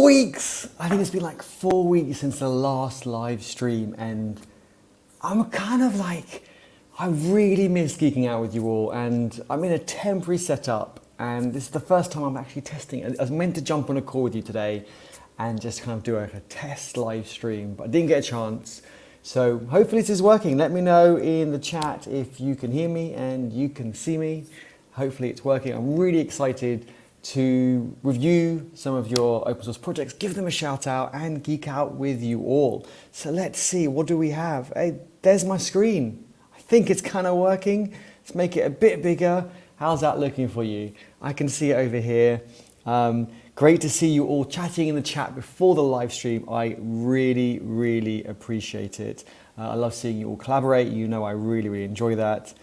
weeks! I think it's been like 4 weeks since the last live stream, and I'm kind of like, I really miss geeking out with you all, and I'm in a temporary setup, and this is the first time I'm actually testing. I was meant to jump on a call with you today and just kind of do a test live stream, but I didn't get a chance. So hopefully this is working. Let me know in the chat if you can hear me and you can see me. Hopefully it's working. I'm really excited to review some of your open source projects, give them a shout out and geek out with you all. So let's see, what do we have? Hey, there's my screen. I think it's kind of working. Let's make it a bit bigger. How's that looking for you? I can see it over here. Great to see you all chatting in the chat before the live stream. I really, really appreciate it. I love seeing you all collaborate. You know I really, really enjoy that.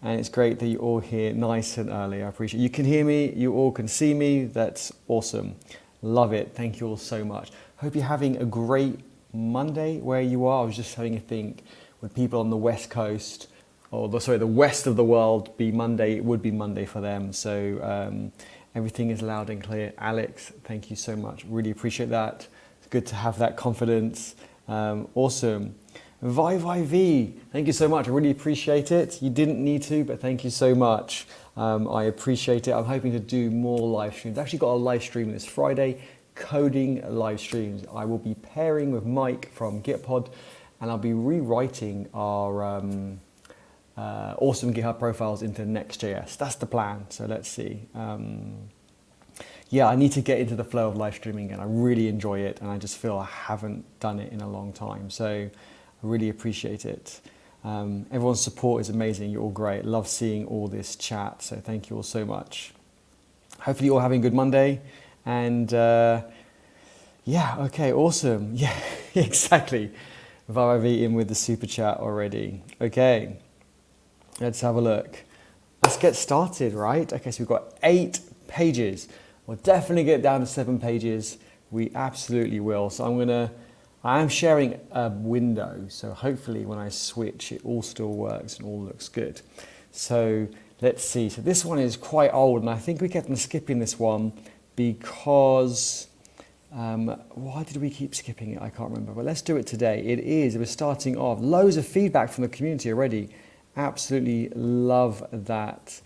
And it's great that you're all here nice and early. I appreciate it. You can hear me, you all can see me. That's awesome. Love it. Thank you all so much. Hope you're having a great Monday where you are. I was just having a think, with people on the West Coast, or the west of the world, be Monday, it would be Monday for them. So everything is loud and clear. Alex, thank you so much. Really appreciate that. It's good to have that confidence. Awesome. Vi, thank you so much. I really appreciate it. You didn't need to, but thank you so much. I appreciate it. I'm hoping to do more live streams. I've actually got a live stream this Friday, coding live streams. I will be pairing with Mike from GitPod, and I'll be rewriting our awesome GitHub profiles into Next.js. That's the plan. So let's see. Yeah, I need to get into the flow of live streaming again. I really enjoy it, and I just feel I haven't done it in a long time. So I really appreciate it. Everyone's support is amazing. You're all great. Love seeing all this chat. So thank you all so much. Hopefully you're all having a good Monday. And yeah, okay, awesome. Yeah, exactly. Viv in with the super chat already. Okay, let's have a look. Let's get started, right? Okay, so we've got 8 pages. We'll definitely get down to 7 pages. We absolutely will. So I am sharing a window, so hopefully when I switch it all still works and all looks good. So let's see, so this one is quite old, and I think we kept on skipping this one because, why did we keep skipping it? I can't remember, but let's do it today. It was starting off, loads of feedback from the community already. Absolutely love that.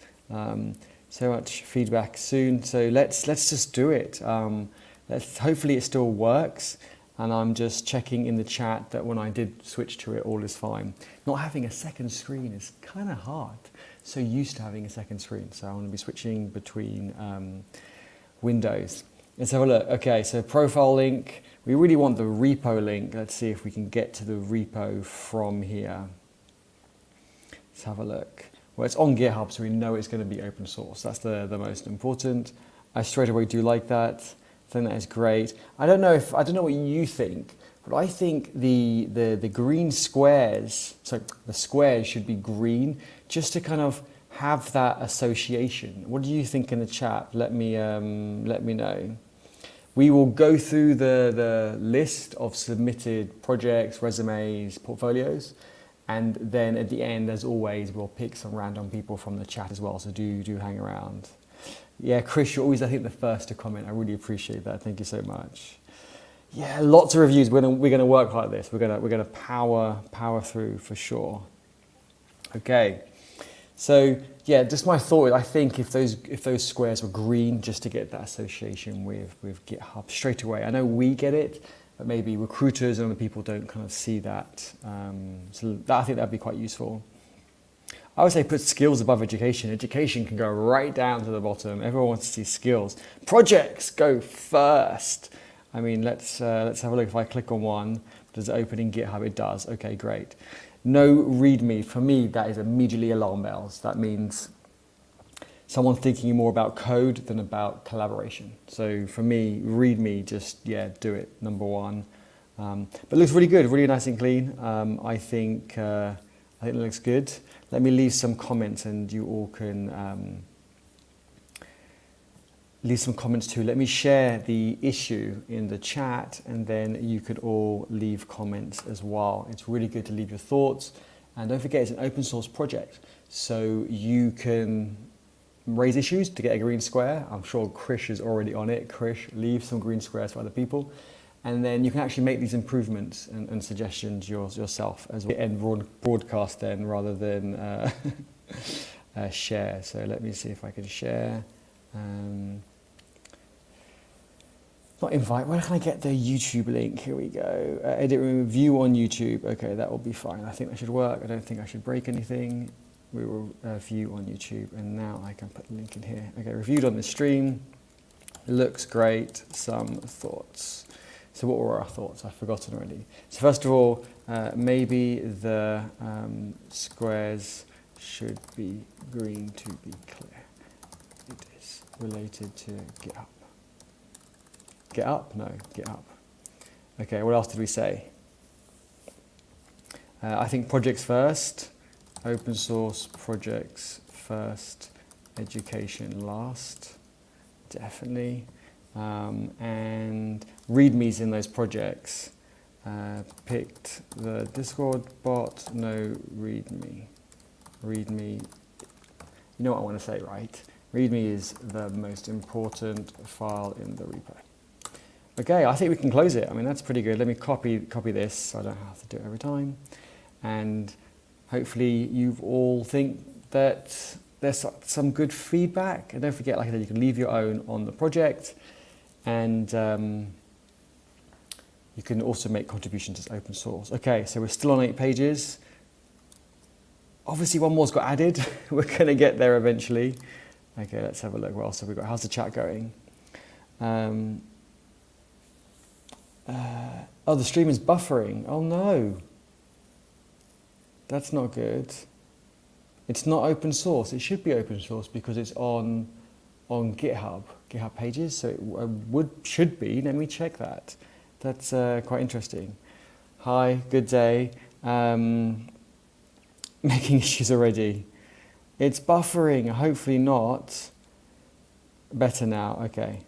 So much feedback soon, so let's just do it. Hopefully it still works. And I'm just checking in the chat that when I did switch to it, all is fine. Not having a second screen is kind of hard. So used to having a second screen. So I'm going to be switching between windows. Let's have a look. Okay, so profile link. We really want the repo link. Let's see if we can get to the repo from here. Let's have a look. Well, it's on GitHub, so we know it's going to be open source. That's the most important. I straight away do like that. I think that is great. I don't know what you think, but I think the green squares, so the squares should be green, just to kind of have that association. What do you think in the chat? Let me know. We will go through the list of submitted projects, resumes, portfolios, and then at the end, as always, we'll pick some random people from the chat as well. So do hang around. Yeah, Chris, you're always, I think, the first to comment. I really appreciate that. Thank you so much. Yeah, lots of reviews. We're gonna work like this. We're gonna power through for sure. Okay, so yeah, just my thought. I think if those squares were green, just to get that association with GitHub straight away. I know we get it, but maybe recruiters and other people don't kind of see that. So I think that'd be quite useful. I would say put skills above education. Education can go right down to the bottom. Everyone wants to see skills. Projects go first. I mean, let's have a look. If I click on one, does it open in GitHub? It does. Okay, great. No README. For me, that is immediately alarm bells. That means someone thinking more about code than about collaboration. So for me, README, just, yeah, do it, number one. But it looks really good, really nice and clean. I think it looks good. Let me leave some comments and you all can leave some comments too. Let me share the issue in the chat and then you could all leave comments as well. It's really good to leave your thoughts. And don't forget, it's an open source project. So you can raise issues to get a green square. I'm sure Krish is already on it. Krish, leave some green squares for other people. And then you can actually make these improvements and suggestions yourself as well. And broadcast then rather than share. So let me see if I can share. Not invite, where can I get the YouTube link? Here we go. Edit room, view on YouTube. Okay, that will be fine. I think that should work. I don't think I should break anything. We will view on YouTube, and now I can put the link in here. Okay, reviewed on the stream. Looks great. Some thoughts. So what were our thoughts? I've forgotten already. So first of all, maybe the squares should be green to be clear. It is related to GitHub. Get up? No, get up. Okay, what else did we say? I think projects first, open source projects first, education last, definitely. And readmes in those projects. Picked the Discord bot, no readme. Readme, you know what I want to say, right? Readme is the most important file in the repo. Okay, I think we can close it. I mean, that's pretty good. Let me copy this so I don't have to do it every time. And hopefully you all think that there's some good feedback. And don't forget, like I said, you can leave your own on the project. And you can also make contributions as open source. Okay, so we're still on 8 pages. Obviously one more's got added. We're gonna get there eventually. Okay, let's have a look. What else have we got? How's the chat going? Oh, the stream is buffering. Oh no. That's not good. It's not open source. It should be open source because it's on GitHub pages. So it should be. Let me check that. That's quite interesting. Hi, good day. Making issues already. It's buffering. Hopefully not. Better now. Okay.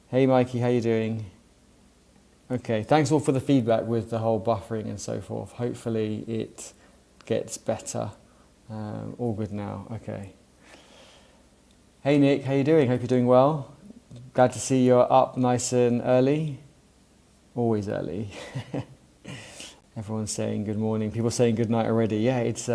Hey, Mikey, how you doing? Okay, thanks all for the feedback with the whole buffering and so forth. Hopefully it gets better. All good now, okay. Hey Nick, how you doing? Hope you're doing well. Glad to see you're up nice and early. Always early. Everyone's saying good morning. People saying good night already. Yeah, it's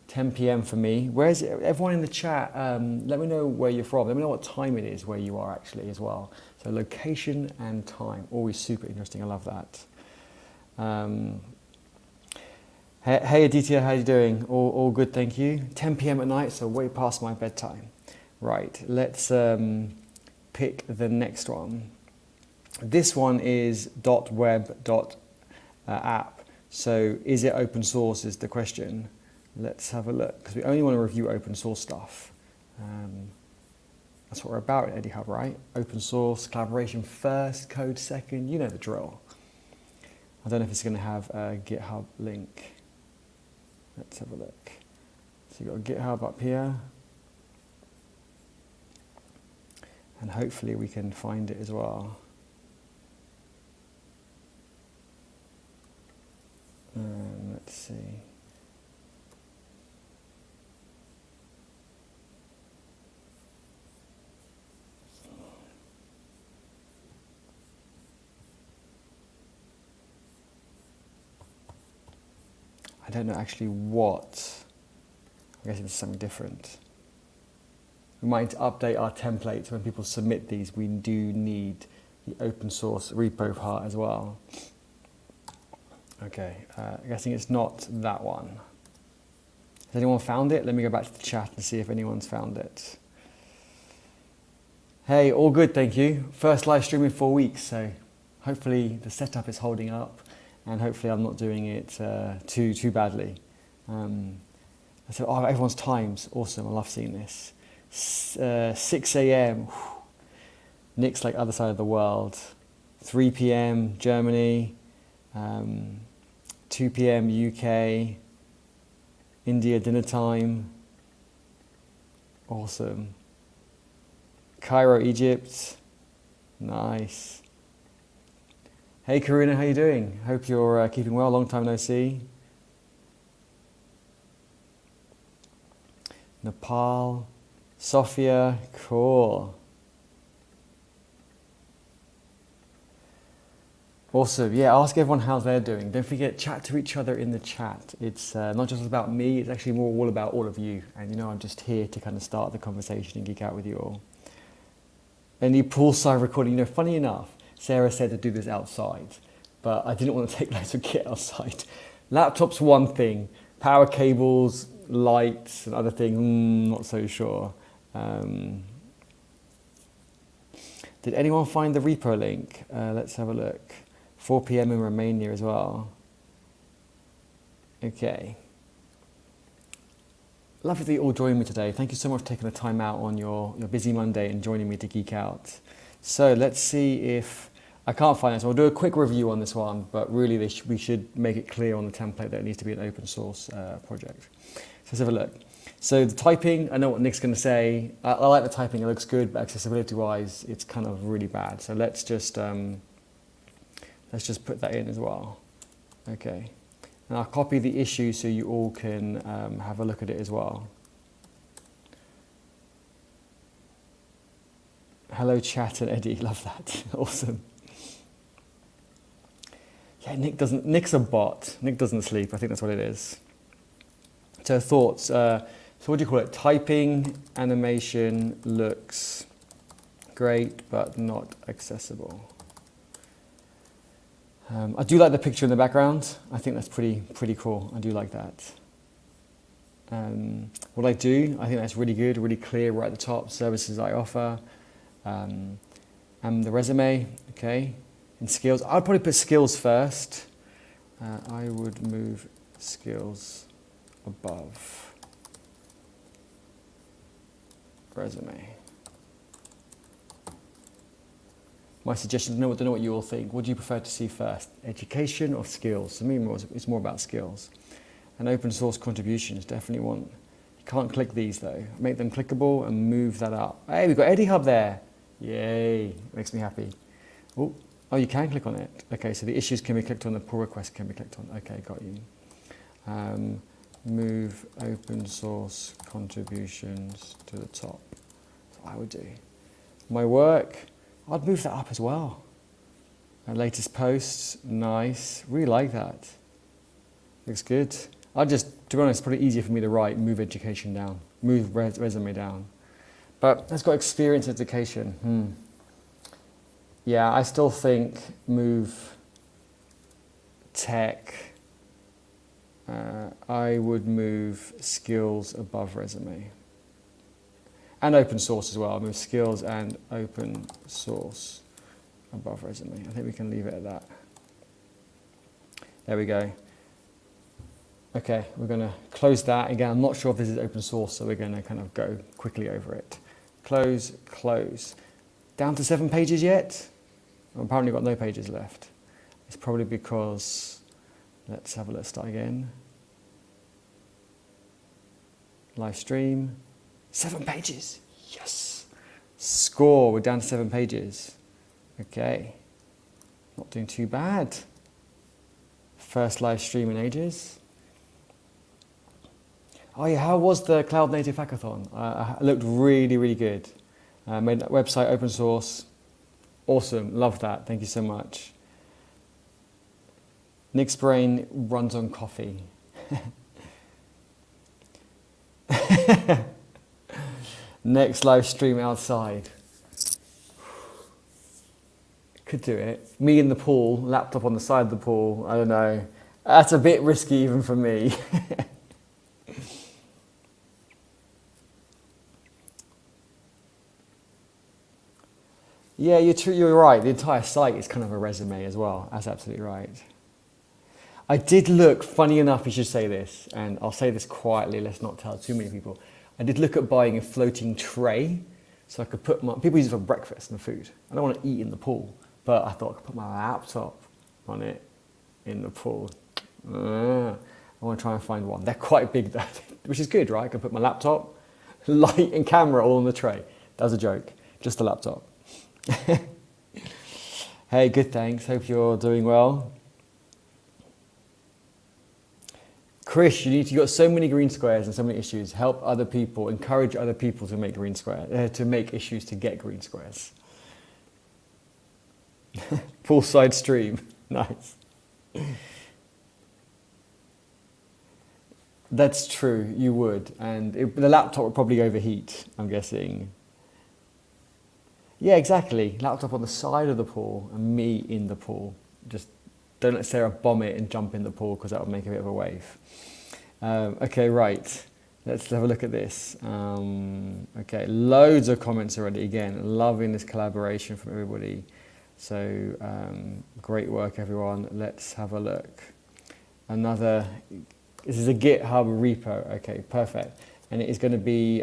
10 p.m. for me. Where's everyone in the chat? Let me know where you're from. Let me know what time it is where you are actually as well. So location and time, always super interesting. I love that. Hey Aditya, how you doing? All good, thank you. 10 p.m. at night, so way past my bedtime. Right, let's pick the next one. This one is .web.app. So is it open source is the question. Let's have a look, because we only want to review open source stuff. That's what we're about at EdiHub, right? Open source, collaboration first, code second, you know the drill. I don't know if it's going to have a GitHub link. Let's have a look. So you've got GitHub up here. And hopefully we can find it as well. Let's see. I don't know actually what. I guess it's something different. We might update our templates when people submit these. We do need the open source repo part as well. Okay, I'm guessing it's not that one. Has anyone found it? Let me go back to the chat and see if anyone's found it. Hey, all good, thank you. First live stream in 4 weeks, so hopefully the setup is holding up. And hopefully I'm not doing it too badly. I said, oh, everyone's times, awesome, I love seeing this. 6 a.m, Nick's like other side of the world. 3 p.m, Germany. 2 p.m, UK. India dinner time. Awesome. Cairo, Egypt. Nice. Hey Karina, how you doing? Hope you're keeping well, long time no see. Nepal, Sophia, cool. Awesome. Yeah, ask everyone how they're doing. Don't forget, chat to each other in the chat. It's not just about me, it's actually more all about all of you. And I'm just here to kind of start the conversation and geek out with you all. Any poolside recording, funny enough, Sarah said to do this outside, but I didn't want to take loads of kit outside. Laptop's one thing, power cables, lights, and other things, not so sure. Did anyone find the repo link? Let's have a look. 4 p.m. in Romania as well. Okay. Lovely that you all joined me today. Thank you so much for taking the time out on your busy Monday and joining me to geek out. So let's see if I can't find this. I'll do a quick review on this one, but really we should make it clear on the template that it needs to be an open source project. So let's have a look. So the typing, I know what Nick's going to say. I like the typing, it looks good, but accessibility-wise, it's kind of really bad. So let's just put that in as well. Okay. And I'll copy the issue so you all can have a look at it as well. Hello, chat and Eddie. Love that. Awesome. Yeah, Nick's a bot. Nick doesn't sleep. I think that's what it is. So thoughts. So what do you call it? Typing animation looks great, but not accessible. I do like the picture in the background. I think that's pretty cool. I do like that. What I do, I think that's really good, really clear right at the top. Services I offer. And the resume, okay. And skills, I'd probably put skills first. I would move skills above resume. My suggestion, I don't know what you all think. What do you prefer to see first? Education or skills? For me, it's more about skills. And open source contributions, definitely want. You can't click these though. Make them clickable and move that up. Hey, we've got Eddie Hub there. Yay, makes me happy. Oh, you can click on it. Okay, so the issues can be clicked on, the pull request can be clicked on. Okay, got you. Move open source contributions to the top. That's what I would do. My work, I'd move that up as well. Latest posts, nice. Really like that. Looks good. To be honest, it's probably easier for me to write, move education down, move resume down. But it's got experience education. Yeah, I still think move tech. I would move skills above resume. And open source as well. I'll move skills and open source above resume. I think we can leave it at that. There we go. Okay, we're going to close that. Again, I'm not sure if this is open source, so we're going to kind of go quickly over it. Close, close. Down to 7 pages yet? I've apparently got no pages left. It's probably because, let's start again. Live stream. 7 pages, yes. Score, we're down to 7 pages. Okay, not doing too bad. First live stream in ages. Oh yeah, how was the Cloud Native Hackathon? It looked really, really good. Made that website open source. Awesome, love that, thank you so much. Nick's brain runs on coffee. Next live stream outside. Could do it. Me in the pool, laptop on the side of the pool, I don't know. That's a bit risky even for me. Yeah, you're right. The entire site is kind of a resume as well. That's absolutely right. I did look, funny enough you should say this, and I'll say this quietly, let's not tell too many people. I did look at buying a floating tray so I could put people use it for breakfast and food. I don't want to eat in the pool, but I thought I could put my laptop on it in the pool. I want to try and find one. They're quite big though, which is good, right? I can put my laptop, light and camera all on the tray. That was a joke, just a laptop. Hey, good, thanks. Hope you're doing well. Chris, you got so many green squares and so many issues. Help other people, encourage other people to make to make issues to get green squares. Poolside stream, nice. That's true, you would, and the laptop would probably overheat, I'm guessing. Yeah, exactly. Laptop on the side of the pool and me in the pool. Just don't let Sarah bomb it and jump in the pool because that would make a bit of a wave. Okay, right. Let's have a look at this. Okay, loads of comments already. Again, loving this collaboration from everybody. So great work, everyone. Let's have a look. This is a GitHub repo. Okay, perfect. And it is going to be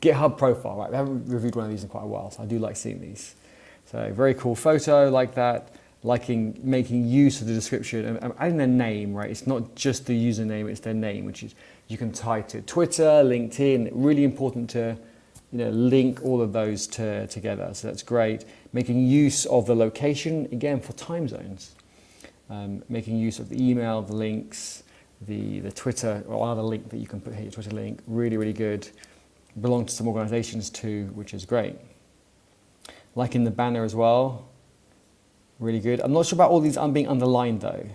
GitHub profile. Right, we haven't reviewed one of these in quite a while, so I do like seeing these. So very cool photo like that. Making use of the description and adding their name, right? It's not just the username, it's their name, which is, you can tie to Twitter, LinkedIn. Really important to, link all of those together. So that's great. Making use of the location, again, for time zones. Making use of the email, the links, the Twitter, or another link that you can put here, your Twitter link. Really, really good. Belong to some organizations too, which is great. Liking the banner as well. Really good. I'm not sure about all these being underlined though.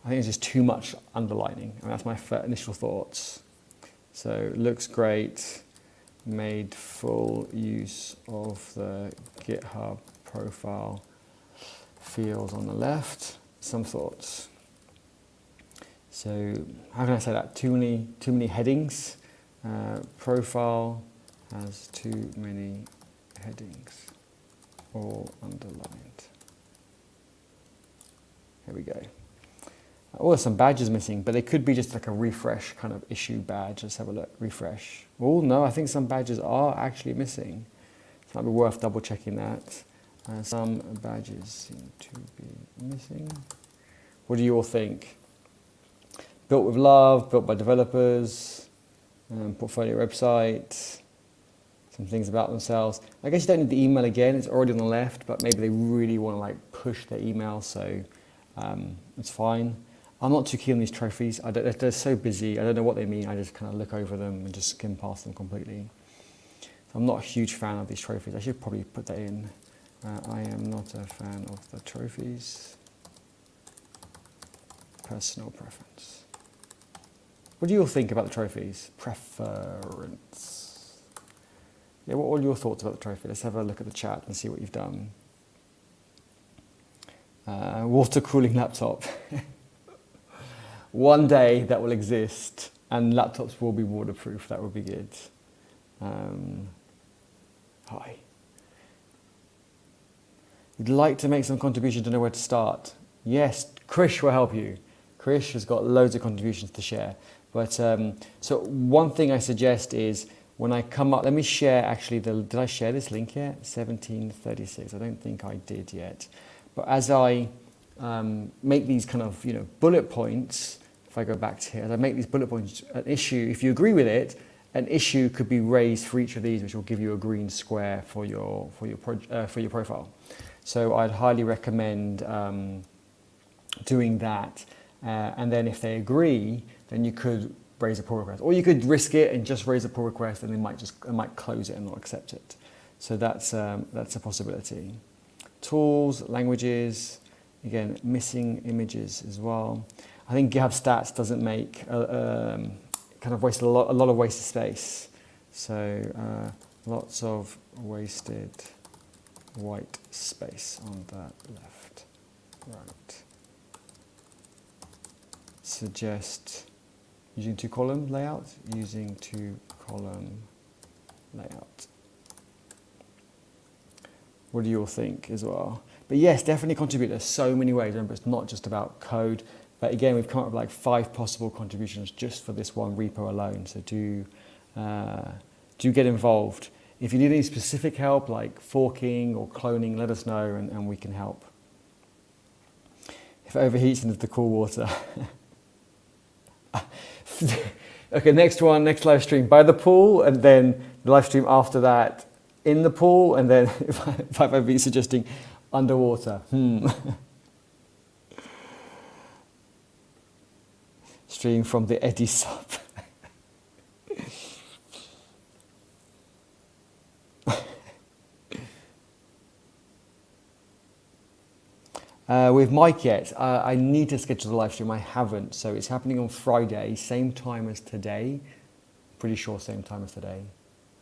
I think it's just too much underlining. I mean, that's my initial thoughts. So looks great. Made full use of the GitHub profile field on the left. Some thoughts. So how can I say that? Too many headings. Profile has too many headings, all underlined. Here we go. Oh, there's some badges missing, but they could be just like a refresh kind of issue badge. Let's have a look. Refresh. Oh, no, I think some badges are actually missing. It might be worth double checking that. Some badges seem to be missing. What do you all think? Built with love, built by developers, portfolio website, some things about themselves. I guess you don't need the email again. It's already on the left, but maybe they really want to push their email, so it's fine. I'm not too keen on these trophies. They're so busy. I don't know what they mean. I just kind of look over them and just skim past them completely. So I'm not a huge fan of these trophies. I should probably put that in. I am not a fan of the trophies. Personal preference. What do you all think about the trophies? Preference. Yeah, what are all your thoughts about the trophy? Let's have a look at the chat and see what you've done. Water cooling laptop. One day that will exist and laptops will be waterproof. That would be good. Hi. You'd like to make some contribution to know where to start. Yes, Krish will help you. Krish has got loads of contributions to share. But so one thing I suggest is when I come up, let me share actually, did I share this link yet? 1736, I don't think I did yet. But as I make these kind of bullet points, if I go back to here, as I make these bullet points, an issue, if you agree with it, an issue could be raised for each of these, which will give you a green square for your profile. So I'd highly recommend doing that. And then if they agree, then you could raise a pull request, or you could risk it and just raise a pull request, and they might close it and not accept it. So that's a possibility. Tools, languages, again, missing images as well. I think GitHub Stats doesn't make kind of waste a lot of wasted space. So lots of wasted white space on that left, right. Suggest using two-column layout, using two-column layout. What do you all think as well? But yes, definitely contribute. There's so many ways. Remember, it's not just about code. But again, we've come up with 5 possible contributions just for this one repo alone. So do get involved. If you need any specific help, like forking or cloning, let us know and we can help. If it overheats into the cool water. Okay, next live stream by the pool, and then the live stream after that in the pool, and then if I've been suggesting underwater. Stream from the Eddie sub. With Mike yet, I need to schedule the live stream. I haven't, so it's happening on Friday, same time as today. Pretty sure same time as today.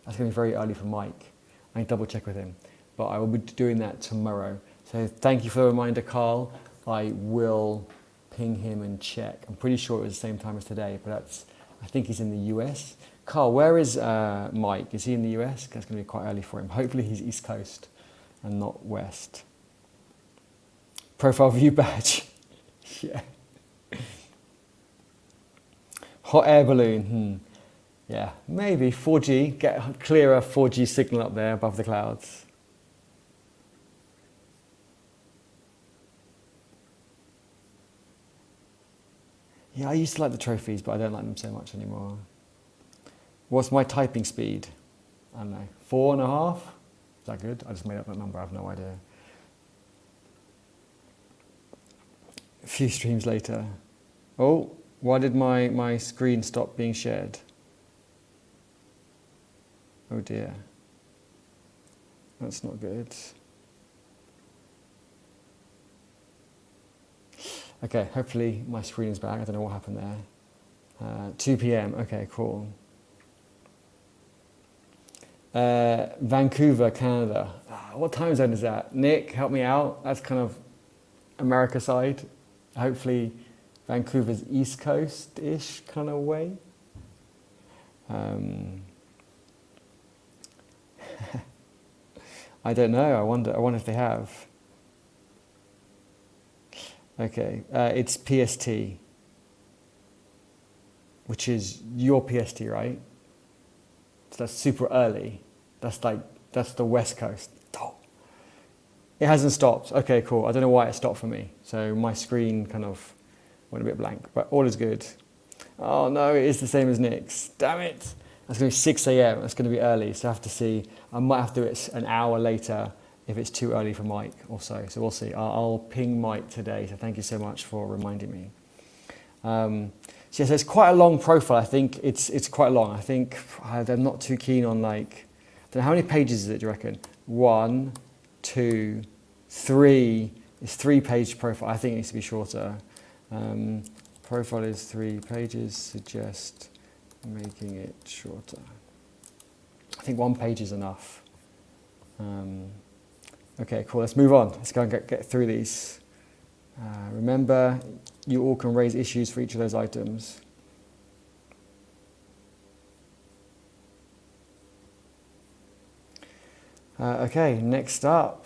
That's going to be very early for Mike. I need to double check with him, but I will be doing that tomorrow. So thank you for the reminder, Carl. I will ping him and check. I'm pretty sure it was the same time as today, but I think he's in the US. Carl, where is Mike? Is he in the US? That's going to be quite early for him. Hopefully he's East Coast and not West. Profile view badge. Yeah. Hot air balloon. Yeah, maybe 4G. Get a clearer 4G signal up there above the clouds. Yeah, I used to like the trophies, but I don't like them so much anymore. What's my typing speed? I don't know, 4.5? Is that good? I just made up that number, I have no idea. A few streams later. Oh, why did my screen stop being shared? Oh dear. That's not good. Okay, hopefully my screen is back. I don't know what happened there. 2 p.m. Okay, cool. Vancouver, Canada. What time zone is that? Nick, help me out. That's kind of America side. Hopefully Vancouver's East Coast-ish kind of way. I don't know. I wonder if they have. Okay, it's PST, which is your PST, right? So that's super early. That's the West Coast. Oh. It hasn't stopped. Okay, cool. I don't know why it stopped for me. So my screen kind of went a bit blank, but all is good. Oh no, it is the same as Nick's. Damn it. That's going to be 6 a.m. That's going to be early. So I have to see. I might have to do it an hour later if it's too early for Mike also. So we'll see. I'll ping Mike today. So thank you so much for reminding me. So yes, it's quite a long profile. I think it's quite long. I think they're not too keen on like, I don't know, how many pages is it, do you reckon? 1, 2, 3. It's 3-page profile. I think it needs to be shorter. Profile is 3 pages. Suggest making it shorter. I think 1 page is enough. Okay, cool. Let's move on. Let's go and get through these. Remember, you all can raise issues for each of those items. Okay, next up.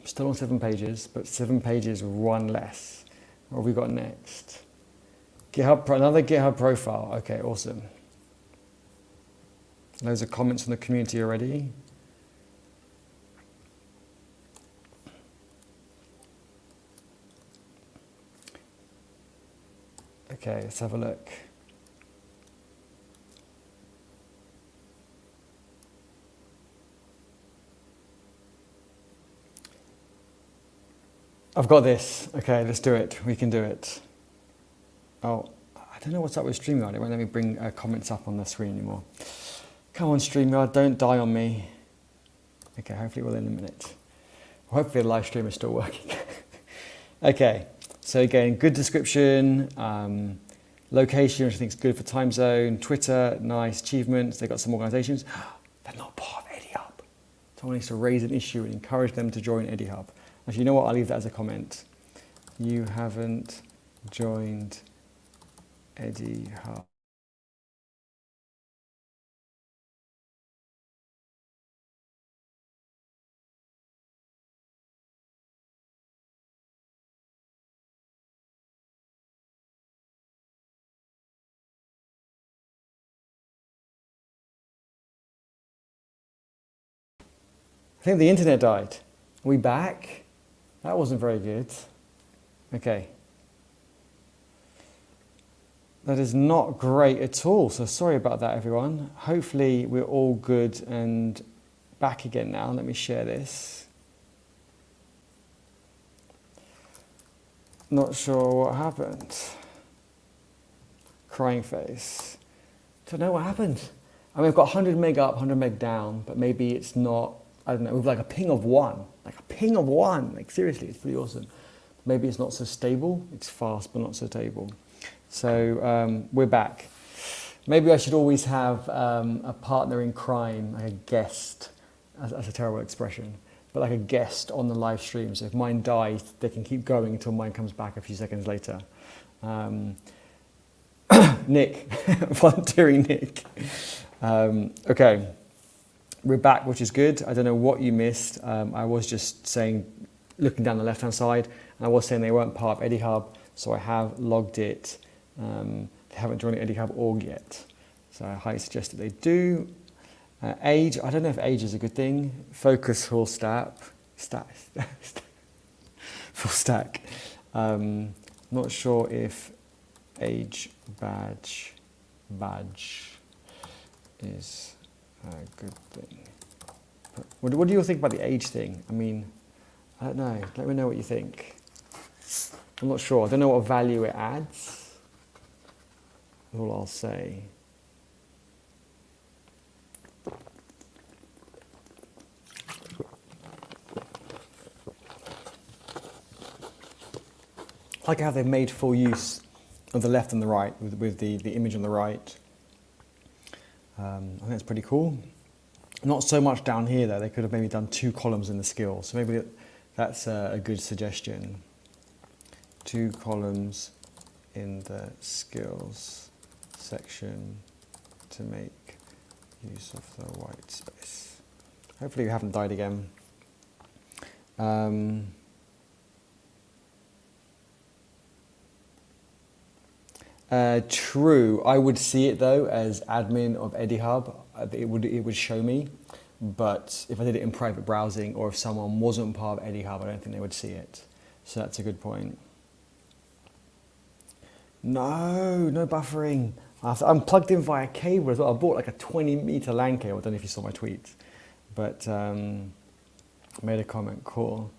Still on 7 pages, but 7 pages, 1 less. What have we got next? Another GitHub profile. Okay, awesome. Loads of comments from the community already. Okay, let's have a look. I've got this. Okay, let's do it. We can do it. Oh, I don't know what's up with StreamYard. It won't let me bring comments up on the screen anymore. Come on, StreamYard, don't die on me. Okay, hopefully it will in a minute. Hopefully the live stream is still working. Okay, so again, good description, location, which I think is good for time zone, Twitter, nice achievements. They've got some organizations. They're not part of EddieHub. Someone needs to raise an issue and encourage them to join EddieHub. Actually, you know what? I'll leave that as a comment. You haven't joined EddieHub. I think the internet died. Are we back? That wasn't very good. Okay. That is not great at all, so sorry about that, everyone. Hopefully we're all good and back again now. Let me share this. Not sure what happened. Crying face. Don't know what happened. I mean, I've got 100 meg up, 100 meg down, but maybe it's not, I don't know, with like a ping of one. Like a ping of one. Like seriously, it's pretty awesome. Maybe it's not so stable. It's fast, but not so stable. So we're back. Maybe I should always have a partner in crime, like a guest. That's a terrible expression, but like a guest on the live stream. So if mine dies, they can keep going until mine comes back a few seconds later. Nick, volunteering Nick. Okay, we're back, which is good. I don't know what you missed. I was just saying, looking down the left-hand side, and I was saying they weren't part of EdiHub, so I have logged it. They haven't joined the EdiHub org yet, so I highly suggest that they do. Age, I don't know if age is a good thing. Focus full stack. Full stack. Not sure if age badge is a good thing. But what do you think about the age thing? I mean, I don't know. Let me know what you think. I'm not sure. I don't know what value it adds. That's all I'll say. I like how they've made full use of the left and the right with the image on the right. I think that's pretty cool. Not so much down here though. They could have maybe done 2 columns in the skills. So maybe that's a good suggestion. 2 columns in the skills section to make use of the white space. Hopefully you haven't died again. True. I would see it though as admin of EdiHub. It would show me, but if I did it in private browsing or if someone wasn't part of EdiHub, I don't think they would see it. So that's a good point. No buffering. I'm plugged in via cable as well. I bought like a 20-meter LAN cable. I don't know if you saw my tweet, but made a comment. Cool.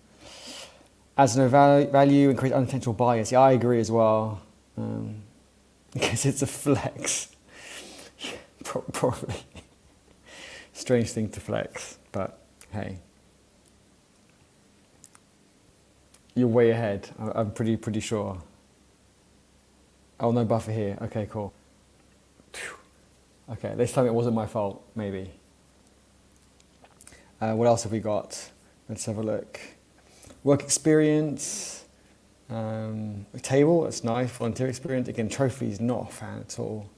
Adds no value and creates unintentional bias. Yeah, I agree as well. Because it's a flex. Probably. Strange thing to flex, but hey. You're way ahead. I'm pretty sure. Oh, no buffer here. Okay, cool. Okay, this time it wasn't my fault, maybe. What else have we got? Let's have a look. Work experience. Table, that's nice. Volunteer experience. Again, trophies, not a fan at all.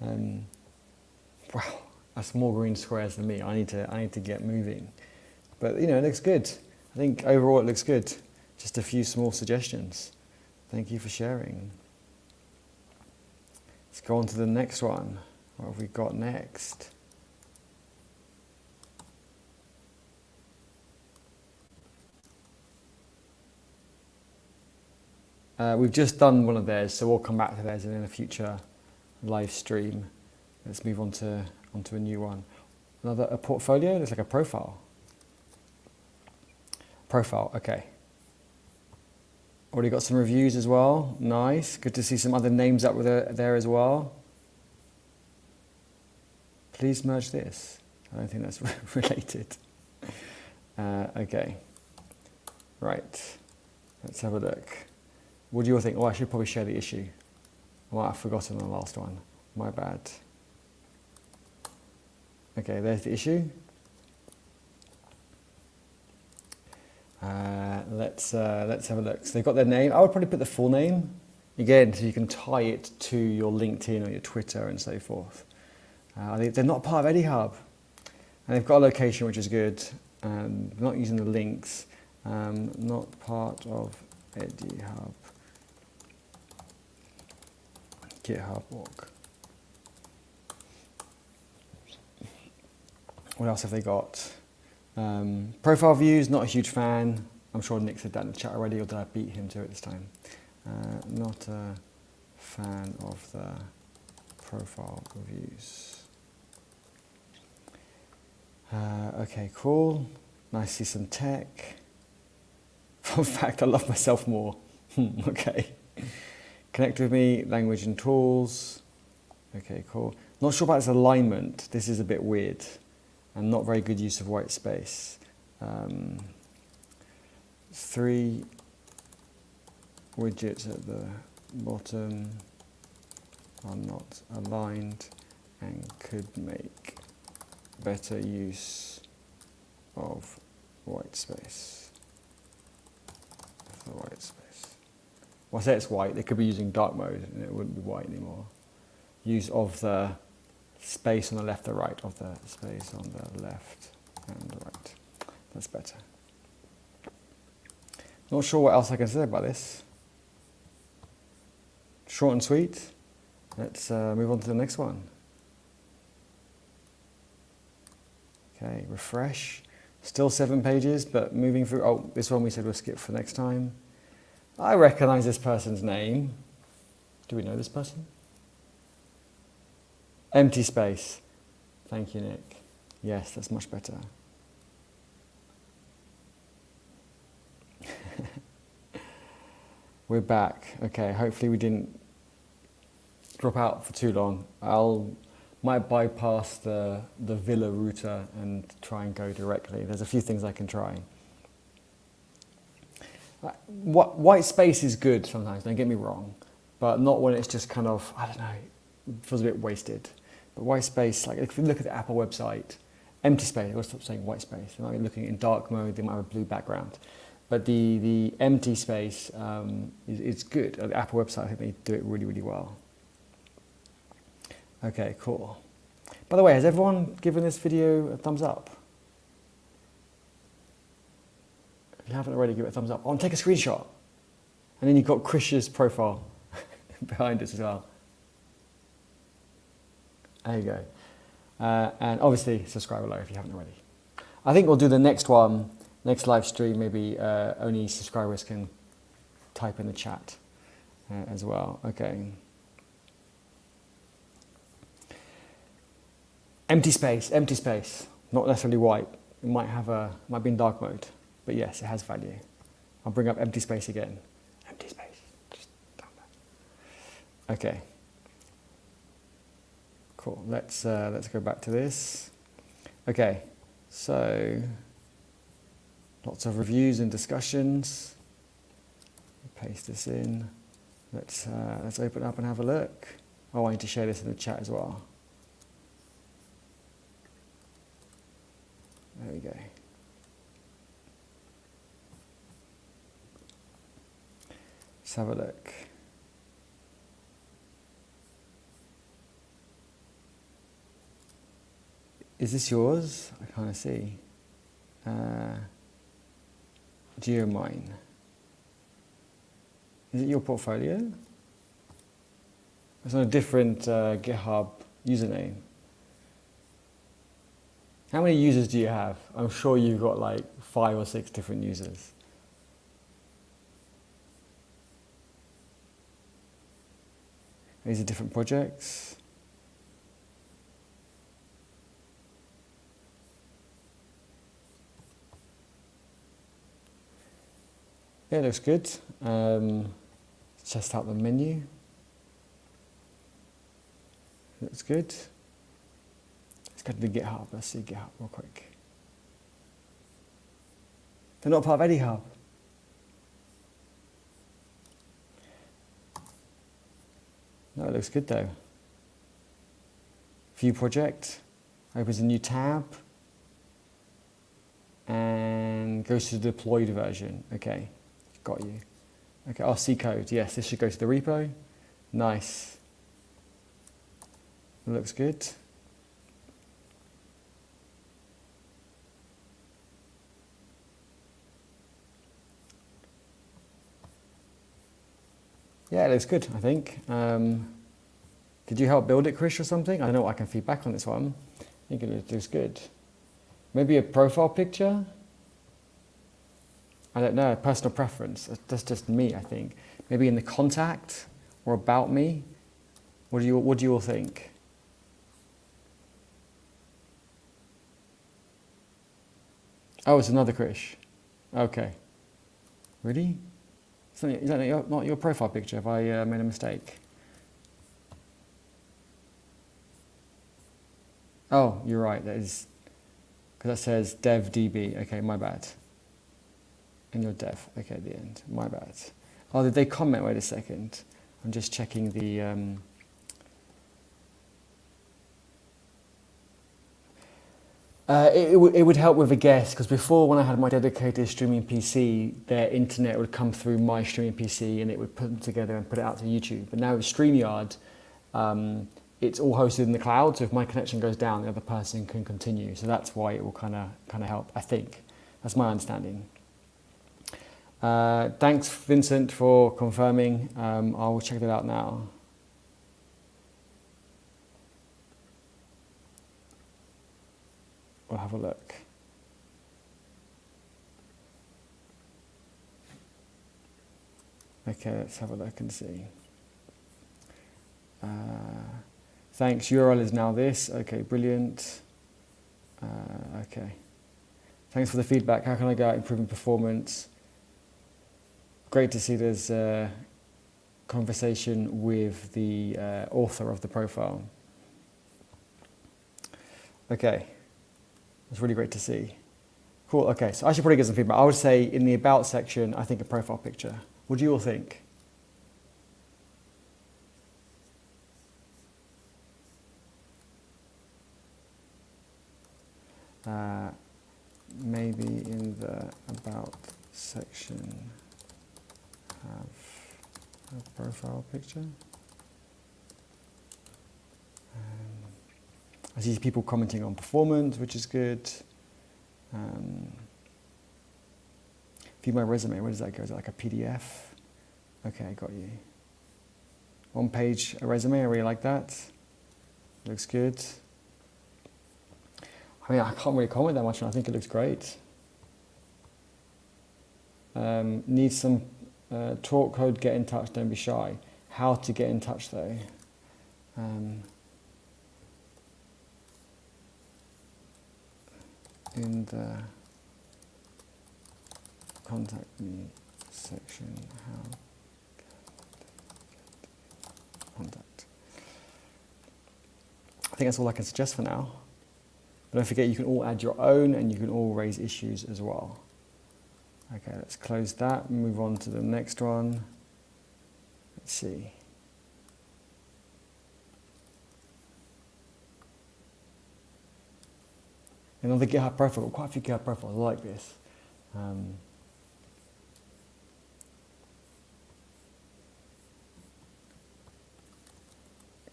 Wow, that's more green squares than me. I need to get moving. But you know, it looks good. I think overall it looks good. Just a few small suggestions. Thank you for sharing. Let's go on to the next one. What have we got next? We've just done one of theirs, so we'll come back to theirs in a future live stream. Let's move on to a new one. A portfolio. Looks like a profile. Profile. Okay. Already got some reviews as well. Nice. Good to see some other names up there as well. Please merge this. I don't think that's related. Okay. Right. Let's have a look. What do you all think? Oh, I should probably share the issue. I might have forgotten the last one. My bad. Okay, there's the issue. Let's have a look. So they've got their name. I would probably put the full name again, so you can tie it to your LinkedIn or your Twitter and so forth. They're not part of EdiHub, and they've got a location which is good. Not using the links. Not part of EdiHub. GitHub org. What else have they got? Profile views, not a huge fan. I'm sure Nick said that in the chat already, or did I beat him to it this time? Not a fan of the profile reviews. Okay, cool. Nice to see some tech. Fun fact, I love myself more. Okay. Connect with me, language and tools. Okay, cool. Not sure about this alignment. This is a bit weird and not very good use of white space. 3 widgets at the bottom are not aligned and could make better use of white space. The white space. Well, I say it's white, they could be using dark mode and it wouldn't be white anymore. Use of the space on the left or right, of the space on the left and right. That's better. Not sure what else I can say about this. Short and sweet. Let's move on to the next one. Okay, refresh. Still 7 pages, but moving through. Oh, this one we said we'll skip for next time. I recognize this person's name. Do we know this person? Empty space. Thank you, Nick. Yes, that's much better. We're back. Okay, hopefully we didn't drop out for too long. Might bypass the Villa router and try and go directly. There's a few things I can try. White space is good sometimes, don't get me wrong, but not when it's just kind of, I don't know, it feels a bit wasted. But white space, like if you look at the Apple website, empty space, I've got to stop saying white space. They might be looking in dark mode, they might have a blue background. But the empty space is good. At the Apple website, I think they do it really, really well. Okay, cool. By the way, has everyone given this video a thumbs up? If you haven't already, give it a thumbs up. Oh, take a screenshot. And then you've got Krish's profile behind us as well. There you go. And obviously, subscribe below if you haven't already. I think we'll do the next one, next live stream, maybe only subscribers can type in the chat as well. Okay. Empty space, not necessarily white. It might be in dark mode, but yes, it has value. I'll bring up empty space again. Empty space, just down there. Okay. Cool, let's go back to this. Okay, so lots of reviews and discussions. Paste this in. Let's open up and have a look. Oh, I need to share this in the chat as well. There we go. Let's have a look. Is this yours? I can't see. Geomine. Is it your portfolio? It's on a different GitHub username. How many users do you have? I'm sure you've got like 5 or 6 different users. These are different projects. Yeah, it looks good. Let's test out the menu. Looks good. Let's go to the GitHub. Let's see GitHub real quick. They're not part of any hub. No, it looks good though. View project. Opens a new tab. And goes to the deployed version. Okay. Got you. Okay, RC code. Yes, this should go to the repo. Nice. Looks good. Yeah, it looks good, I think. Did you help build it, Krish, or something? I don't know what I can feedback on this one. I think it looks good. Maybe a profile picture? I don't know, personal preference. That's just me, I think. Maybe in the contact or about me. What do you all think? Oh, it's another Krish. Okay. Really? Is that not your profile picture? Have I made a mistake? Oh, you're right. That is because that says dev DB. Okay, my bad. And your dev. Okay, at the end. My bad. Oh, did they comment? Wait a second. I'm just checking the. It would help with a guess because before, when I had my dedicated streaming PC, their internet would come through my streaming PC and it would put them together and put it out to YouTube. But now with StreamYard, it's all hosted in the cloud. So if my connection goes down, the other person can continue. So that's why it will kind of help. I think that's my understanding. Thanks, Vincent, for confirming. I will check that out now. We'll have a look. Okay, let's have a look and see. Thanks, URL is now this. Okay, brilliant. Okay. Thanks for the feedback. How can I go out improving performance? Great to see there's a conversation with the author of the profile. Okay. That's really great to see. Cool, okay, so I should probably get some feedback. I would say in the About section, I think a profile picture. What do you all think? Maybe in the About section have a profile picture. I see people commenting on performance, which is good. View my resume, where does that go? Is it like a PDF? Okay, got you. One page, a resume, I really like that. Looks good. I mean, I can't really comment that much, and I think it looks great. Need some talk code, get in touch, don't be shy. How to get in touch though? In the contact me section, how contact. I think that's all I can suggest for now. But don't forget, you can all add your own and you can all raise issues as well. Okay, let's close that and move on to the next one. Let's see. Another GitHub profile, quite a few GitHub profiles like this.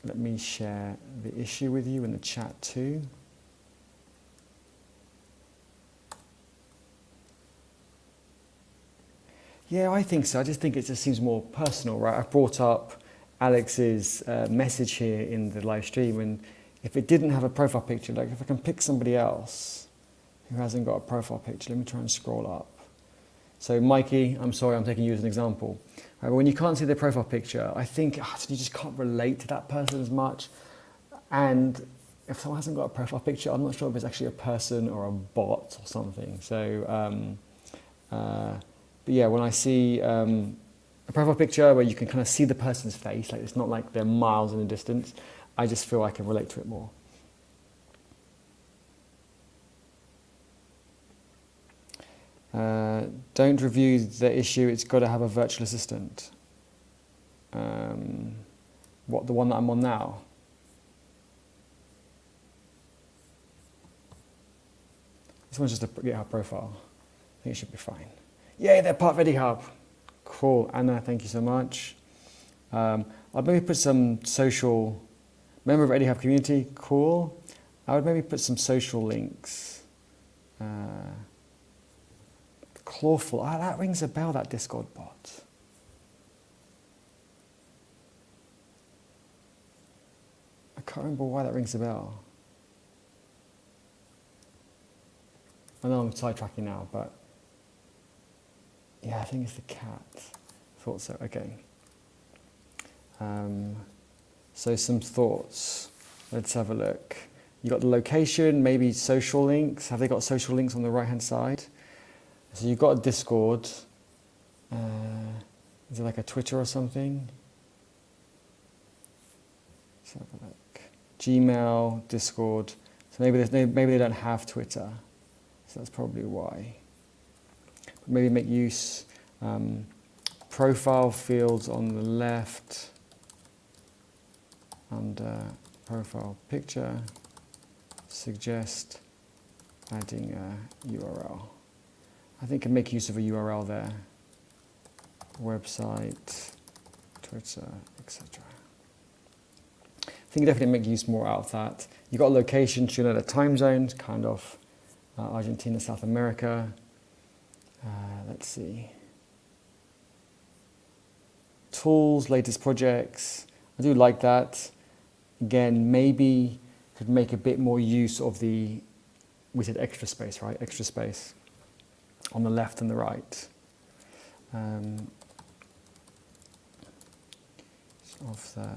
Let me share the issue with you in the chat too. Yeah, I think so. I just think it just seems more personal, right? I brought up Alex's message here in the live stream, and if it didn't have a profile picture, like if I can pick somebody else who hasn't got a profile picture, let me try and scroll up. So Mikey, I'm sorry, I'm taking you as an example. Right, but when you can't see their profile picture, I think you just can't relate to that person as much. And if someone hasn't got a profile picture, I'm not sure if it's actually a person or a bot or something. So, but yeah, when I see a profile picture where you can kind of see the person's face, like it's not like they're miles in the distance, I just feel I can relate to it more. Don't review the issue, it's got to have a virtual assistant. What, the one that I'm on now? This one's just a GitHub profile. I think it should be fine. Yay, they're part of EdiHub. Cool, Anna, thank you so much. I'll maybe put some social, member of EdiHub community, cool. I would maybe put some social links. Clawful, that rings a bell, that Discord bot. I can't remember why that rings a bell. I know I'm sidetracking now, but yeah, I think it's the cat. Thought so, okay. So some thoughts. Let's have a look. You got the location, maybe social links. Have they got social links on the right-hand side? So you've got a Discord. Is it like a Twitter or something? Let's have a look. Gmail, Discord, So maybe maybe they don't have Twitter, so that's probably why. Maybe make use profile fields on the left under profile picture. Suggest adding a URL. I think I can make use of a URL there. Website, Twitter, etc. I think you definitely make use more out of that. You've got locations, you know, the time zones, kind of Argentina, South America. Let's see. Tools, latest projects. I do like that. Again, maybe could make a bit more use of the, we said extra space, right? Extra space on the left and the right. Of the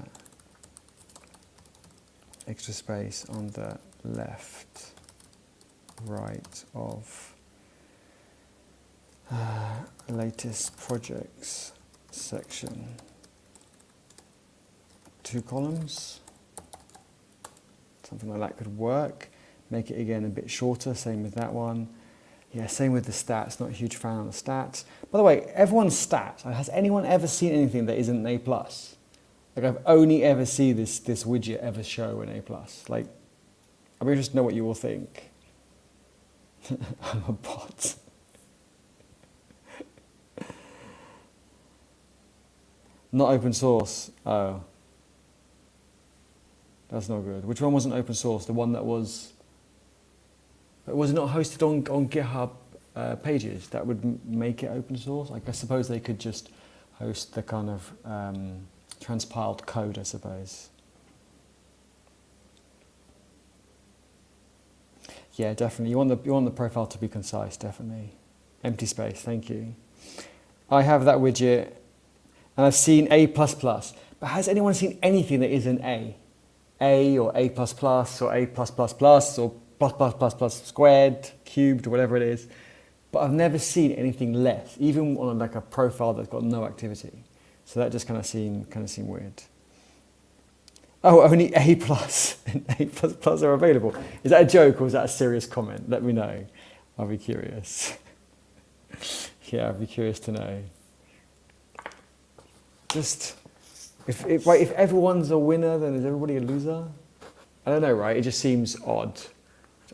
extra space on the left, right of latest projects section. 2 columns. Something like that could work. Make it again a bit shorter, same with that one. Yeah, same with the stats, not a huge fan of the stats. By the way, everyone's stats, has anyone ever seen anything that isn't an A+? Like I've only ever seen this widget ever show an A+. Like, I'm interested to know what you all think. I'm a bot. Not open source, oh. That's not good. Which one wasn't open source? The one that was it not hosted on GitHub pages? That would make it open source? Like, I suppose they could just host the kind of transpiled code, I suppose. Yeah, definitely. You want the profile to be concise, definitely. Empty space, thank you. I have that widget, and I've seen A++. But has anyone seen anything that isn't A? A or A++ or A+++ or ++++ squared, cubed, or whatever it is. But I've never seen anything less, even on like a profile that's got no activity. So that just kind of seemed weird. Oh, only A+ and A++ are available. Is that a joke or is that a serious comment? Let me know. I'll be curious. Yeah, I'd be curious to know. Just, if everyone's a winner, then is everybody a loser? I don't know, right? It just seems odd to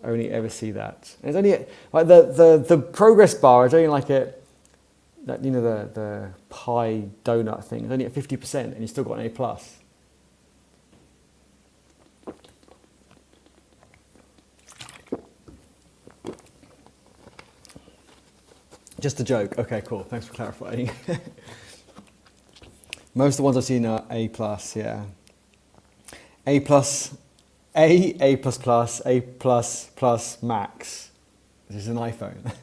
only ever see that. And it's only like the progress bar is only like that, you know, the pie donut thing. It's only at 50%, and you still got an A+. Just a joke. Okay, cool. Thanks for clarifying. Most of the ones I've seen are A+, yeah. A+, A++, A++, max. This is an iPhone.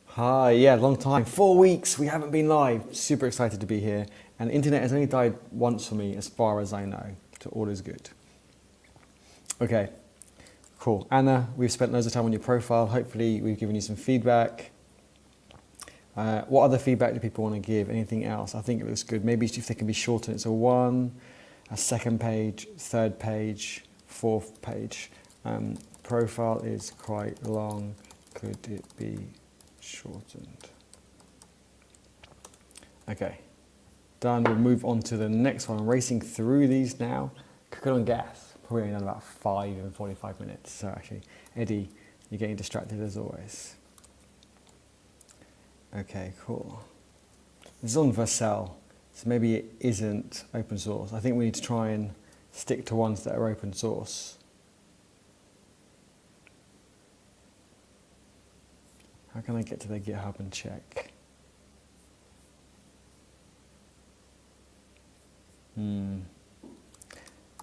Hi, yeah, long time. 4 weeks, we haven't been live. Super excited to be here. And the internet has only died once for me, as far as I know. So all is good. Okay. Cool. Anna, we've spent loads of time on your profile. Hopefully we've given you some feedback. What other feedback do people want to give? Anything else? I think it looks good. Maybe if they can be shortened, it's a 1, a second page, third page, fourth page. Profile is quite long. Could it be shortened? Okay. Done. We'll move on to the next one. I'm racing through these now. Cooking on gas. Probably only done about 5 and 45 minutes. So actually, Eddie, you're getting distracted as always. Okay, cool. This is on Vercel, so maybe it isn't open source. I think we need to try and stick to ones that are open source. How can I get to their GitHub and check?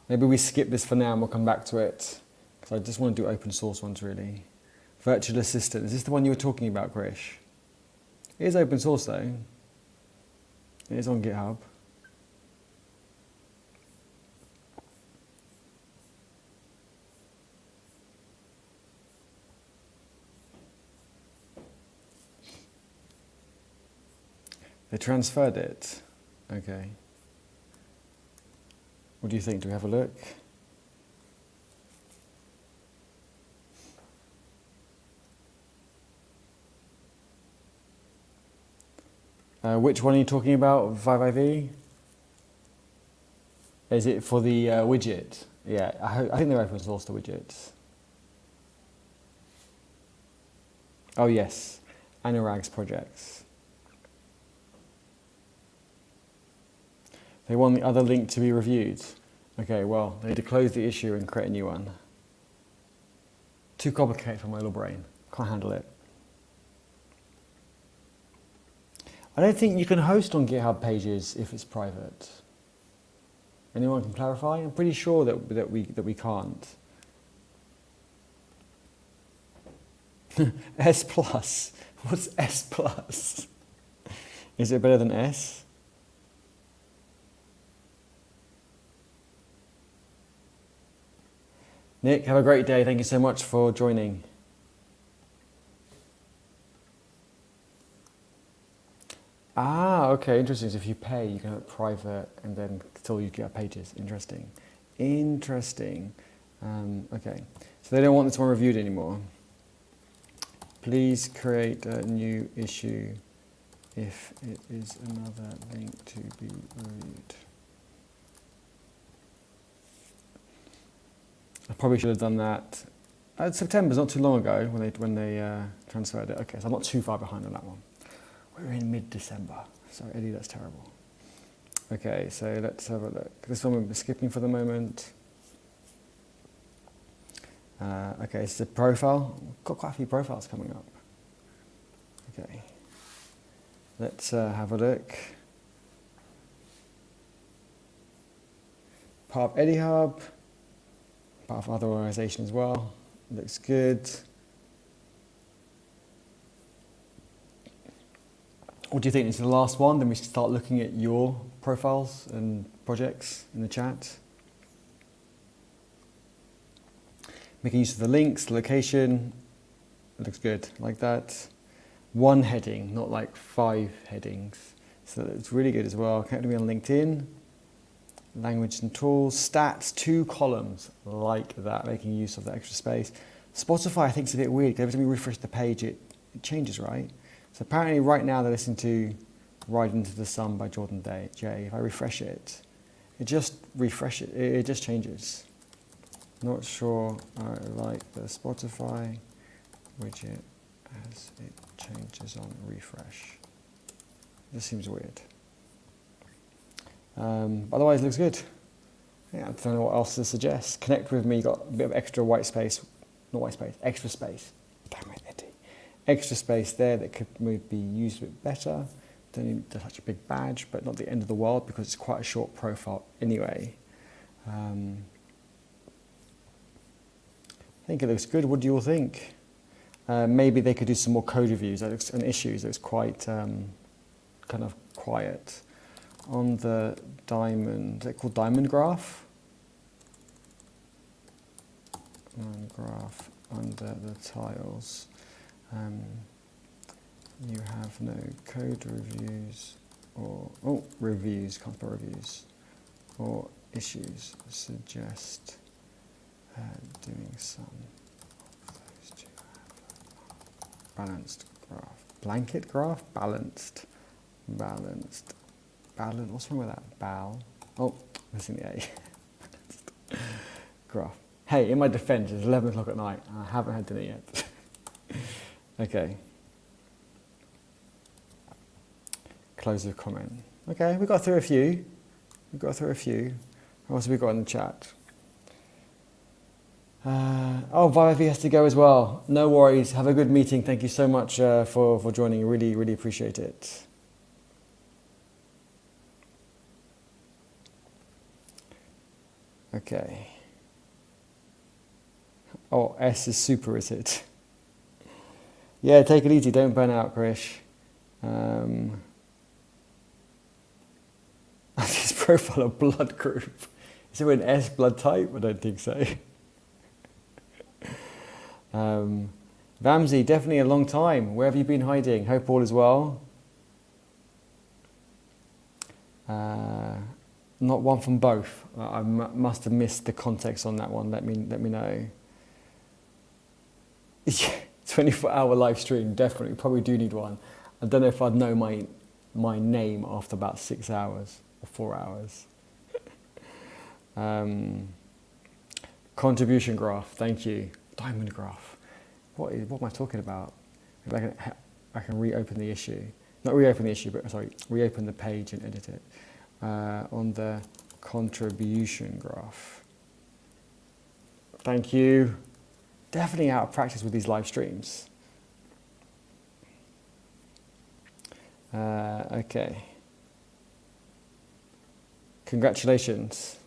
Maybe we skip this for now and we'll come back to it, because I just want to do open source ones really. Virtual Assistant, is this the one you were talking about, Grish? It is open source though. It is on GitHub. They transferred it. Okay. What do you think? Do we have a look? Which one are you talking about, 5IV? Is it for the widget? Yeah, I think they're open source, the widgets. Oh yes, Anurag's projects. They want the other link to be reviewed. Okay, well, they need to close the issue and create a new one. Too complicated for my little brain. Can't handle it. I don't think you can host on GitHub pages if it's private. Anyone can clarify? I'm pretty sure that we can't. S plus. What's S plus? Is it better than S? Nick, have a great day. Thank you so much for joining. Ah, okay, interesting. So if you pay, you can have it private and then still you get pages. Interesting. Interesting. Okay, so they don't want this one reviewed anymore. Please create a new issue if it is another link to be reviewed. I probably should have done that. September's not too long ago when they transferred it. Okay, so I'm not too far behind on that one. We're in mid-December. Sorry, Eddie, that's terrible. Okay, so let's have a look. This one we're skipping for the moment. Okay, it's the profile. We've got quite a few profiles coming up. Okay, let's have a look. Part of Eddie Hub. Part of other organisation as well. Looks good. What do you think? This is the last one. Then we should start looking at your profiles and projects in the chat. Making use of the links, the location. It looks good, like that. One heading, not like 5 headings. So it's really good as well. Connect me on LinkedIn. Language and tools, stats, 2 columns, like that, making use of the extra space. Spotify I think is a bit weird. Every time you refresh the page, it changes, right? So apparently right now they're listening to Ride Into the Sun by Jordan Jay. If I refresh it, it just changes. Not sure I like the Spotify widget as it changes on refresh. This seems weird. Otherwise, it looks good. Yeah, I don't know what else to suggest. Connect with me, got a bit of extra white space, not white space, extra space. Damn it, Eddie. Extra space there that could be used a bit better. Don't need such a big badge, but not the end of the world because it's quite a short profile anyway. I think it looks good. What do you all think? Maybe they could do some more code reviews and issues. That was quite kind of quiet. On the diamond, is it called diamond graph? Diamond graph under the tiles. You have no code reviews or, reviews, can't spell reviews, or issues. Suggest doing some of those two. Balanced graph. Blanket graph? Balanced. What's wrong with that? Missing the A. Graph. Hey, in my defense, it's 11 o'clock at night and I haven't had dinner yet. Okay. Close the comment. Okay, we got through a few. What else have we got in the chat? Vivi has to go as well. No worries. Have a good meeting. Thank you so much for joining. Really, really appreciate it. Okay. Oh, S is super, is it? Yeah, take it easy. Don't burn out, Krish. His profile of blood group. Is it an S blood type? I don't think so. Vamsi, definitely a long time. Where have you been hiding? Hope all is well. Not one from both. I must have missed the context on that one. Let me know. Yeah, 24-hour live stream, definitely. Probably do need one. I don't know if I'd know my my name after about 6 hours or 4 hours. Contribution graph, thank you. Diamond graph. What am I talking about? Maybe I can reopen the issue. Not reopen the issue, but sorry, reopen the page and edit it. On the contribution graph. Thank you. Definitely out of practice with these live streams. Okay. Congratulations.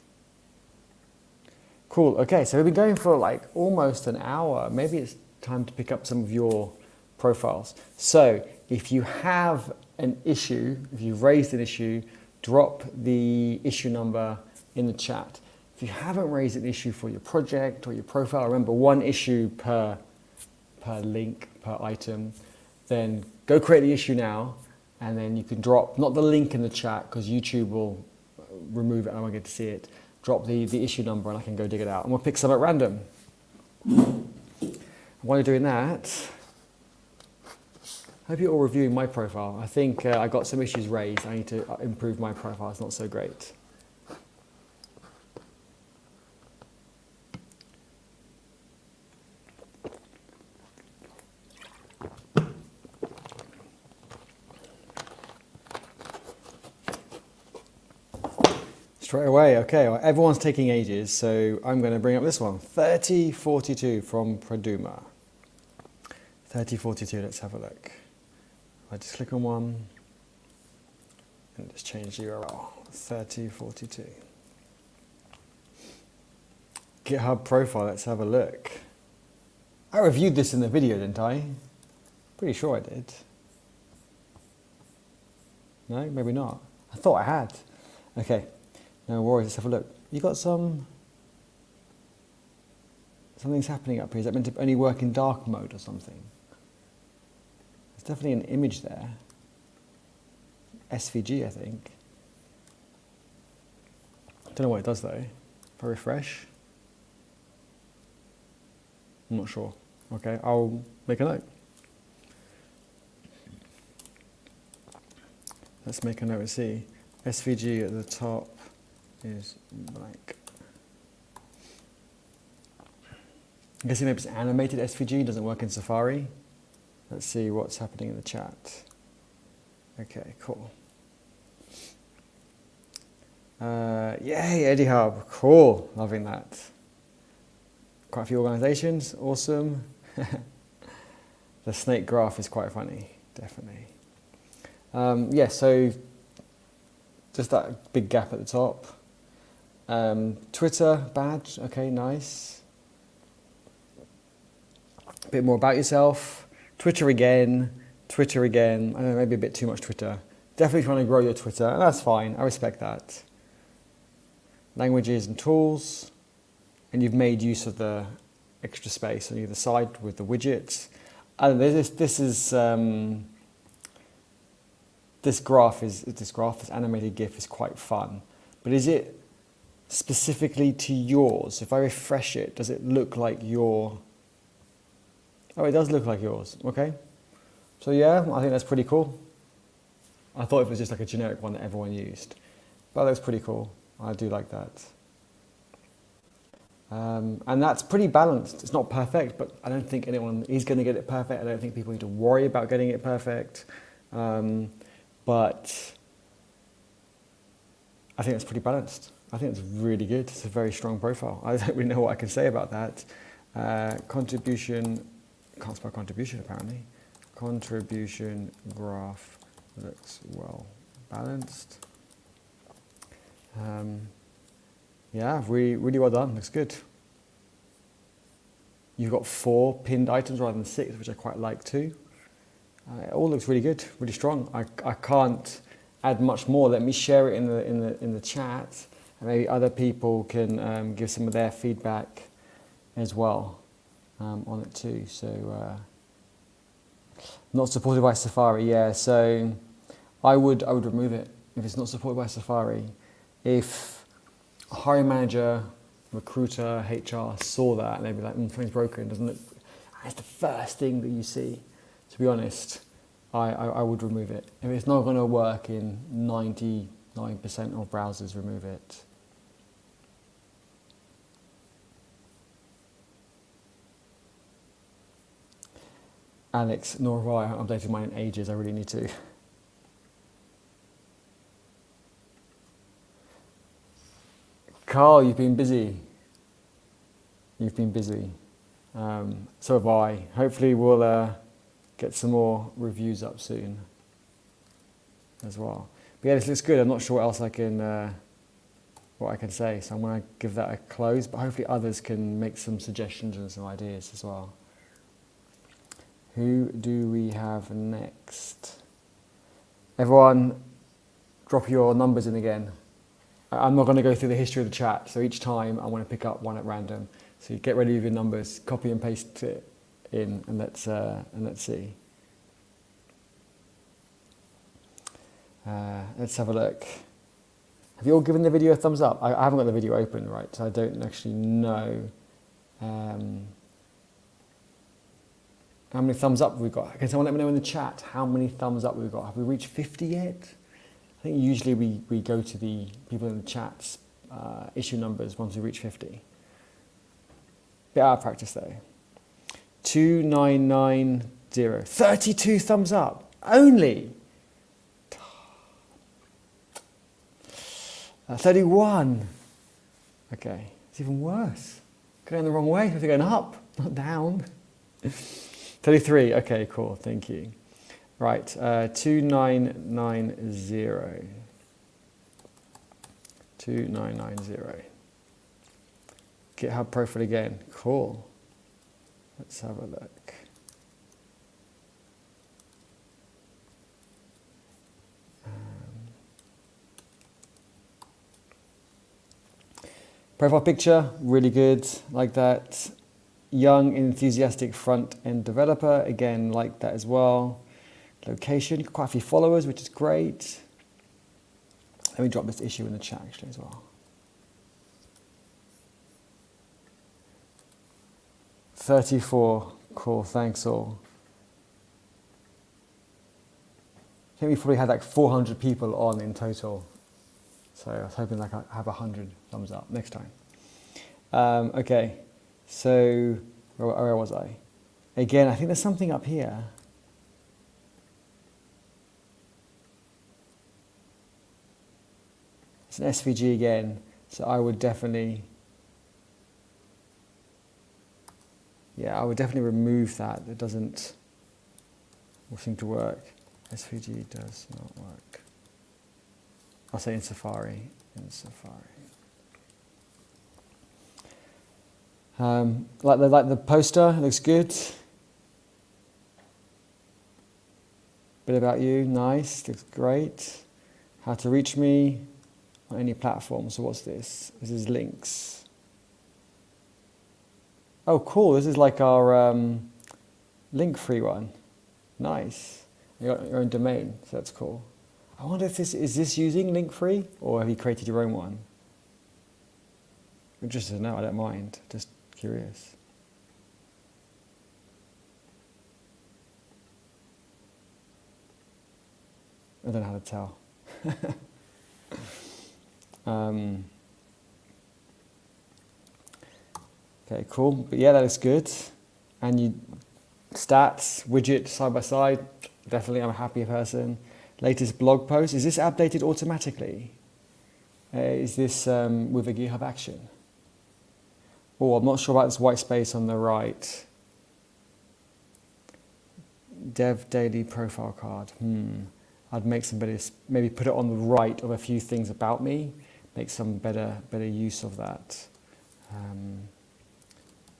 Cool. Okay, so we've been going for like almost an hour. Maybe it's time to pick up some of your profiles. So if you have an issue, if you've raised an issue, drop the issue number in the chat. If you haven't raised an issue for your project or your profile, remember one issue per link, per item, then go create the issue now, and then you can drop, not the link in the chat because YouTube will remove it and I won't get to see it. Drop the issue number and I can go dig it out. And we'll pick some at random. While you're doing that, I hope you're all reviewing my profile. I think I got some issues raised. I need to improve my profile. It's not so great. Straight away, okay, well, everyone's taking ages, so I'm going to bring up this one. 3042 from Praduma. 3042, let's have a look. I just click on one and just change the URL. 3042. GitHub profile, let's have a look. I reviewed this in the video, didn't I? Pretty sure I did. No, maybe not. I thought I had. Okay. No worries, let's have a look. You got something's happening up here. Is that meant to only work in dark mode or something? There's definitely an image there. SVG, I think. Don't know what it does though. If I refresh. I'm not sure. Okay, I'll make a note. Let's make a note and see. SVG at the top is blank. I'm guessing maybe it's animated SVG, doesn't work in Safari. Let's see what's happening in the chat. Okay, cool. Yay, Eddie Hub, cool, loving that. Quite a few organizations, awesome. The snake graph is quite funny, definitely. Yeah, so just that big gap at the top. Twitter badge, okay, nice. A bit more about yourself. Twitter again. I don't know, maybe a bit too much Twitter. Definitely trying to grow your Twitter, and that's fine, I respect that. Languages and tools, and you've made use of the extra space on either side with the widgets. And this animated GIF is quite fun, but is it specifically to yours? If I refresh it, does it look like your... Oh, it does look like yours, okay. So yeah, I think that's pretty cool. I thought it was just like a generic one that everyone used, but that's pretty cool. I do like that. And that's pretty balanced. It's not perfect, but I don't think anyone is going to get it perfect. I don't think people need to worry about getting it perfect. But I think it's pretty balanced. I think it's really good. It's a very strong profile. I don't really know what I can say about that. Contribution, can't spell contribution apparently. Contribution graph looks well balanced. Yeah, really well done. Looks good. You've got 4 pinned items rather than 6, which I quite like too. It all looks really good, really strong. I can't add much more. Let me share it in the chat, and maybe other people can give some of their feedback as well on it too. So not supported by Safari, yeah. So I would remove it if it's not supported by Safari. If a hiring manager, recruiter, HR saw that and they'd be like, something's broken, doesn't look. It's the first thing that you see. To be honest, I would remove it. If it's not going to work in 99% of browsers, remove it. Alex, nor have I updated mine in ages. I really need to. Carl, you've been busy. You've been busy. So have I. Hopefully we'll get some more reviews up soon as well. But yeah, this looks good. I'm not sure what else I can say, so I'm going to give that a close, but hopefully others can make some suggestions and some ideas as well. Who do we have next? Everyone, drop your numbers in again. I'm not going to go through the history of the chat, so each time I want to pick up one at random. So you get ready with your numbers, copy and paste it in, and let's see. Let's have a look. Have you all given the video a thumbs up? I haven't got the video open, right, so I don't actually know how many thumbs up we've got. Can someone let me know in the chat how many thumbs up we've got? Have we reached 50 yet? I think usually we go to the people in the chat's issue numbers once we reach 50. Bit out of practice though. 2990. 32 thumbs up. Only. 31. Okay, it's even worse. Going the wrong way. We're going up, not down. 33. Okay, cool. Thank you. Right, 2990. 2990. GitHub profile again. Cool. Let's have a look. Profile picture, really good, like that. Young, enthusiastic front-end developer, again, like that as well. Location, quite a few followers, which is great. Let me drop this issue in the chat actually as well. 34, cool, thanks all. I think we probably had like 400 people on in total. So I was hoping like I have 100 thumbs up next time. Okay, so where was I? Again, I think there's something up here. It's an SVG again, so I would definitely, I would definitely remove that. It doesn't seem to work. SVG does not work. I'll say in Safari. Like the poster, looks good. Bit about you, nice, looks great. How to reach me on any platform. So what's this? This is links. Oh, cool. This is like our link-free one. Nice. You got your own domain, so that's cool. I wonder if is this using link-free, or have you created your own one? I'm interested to know, I don't mind, just curious. I don't know how to tell. Okay, cool, but yeah, that is good. And you, stats, widget, side by side, definitely I'm a happy person. Latest blog post, is this updated automatically? Is this with a GitHub action? Oh, I'm not sure about this white space on the right. Dev daily profile card. I'd make some better, maybe put it on the right of a few things about me, make some better use of that.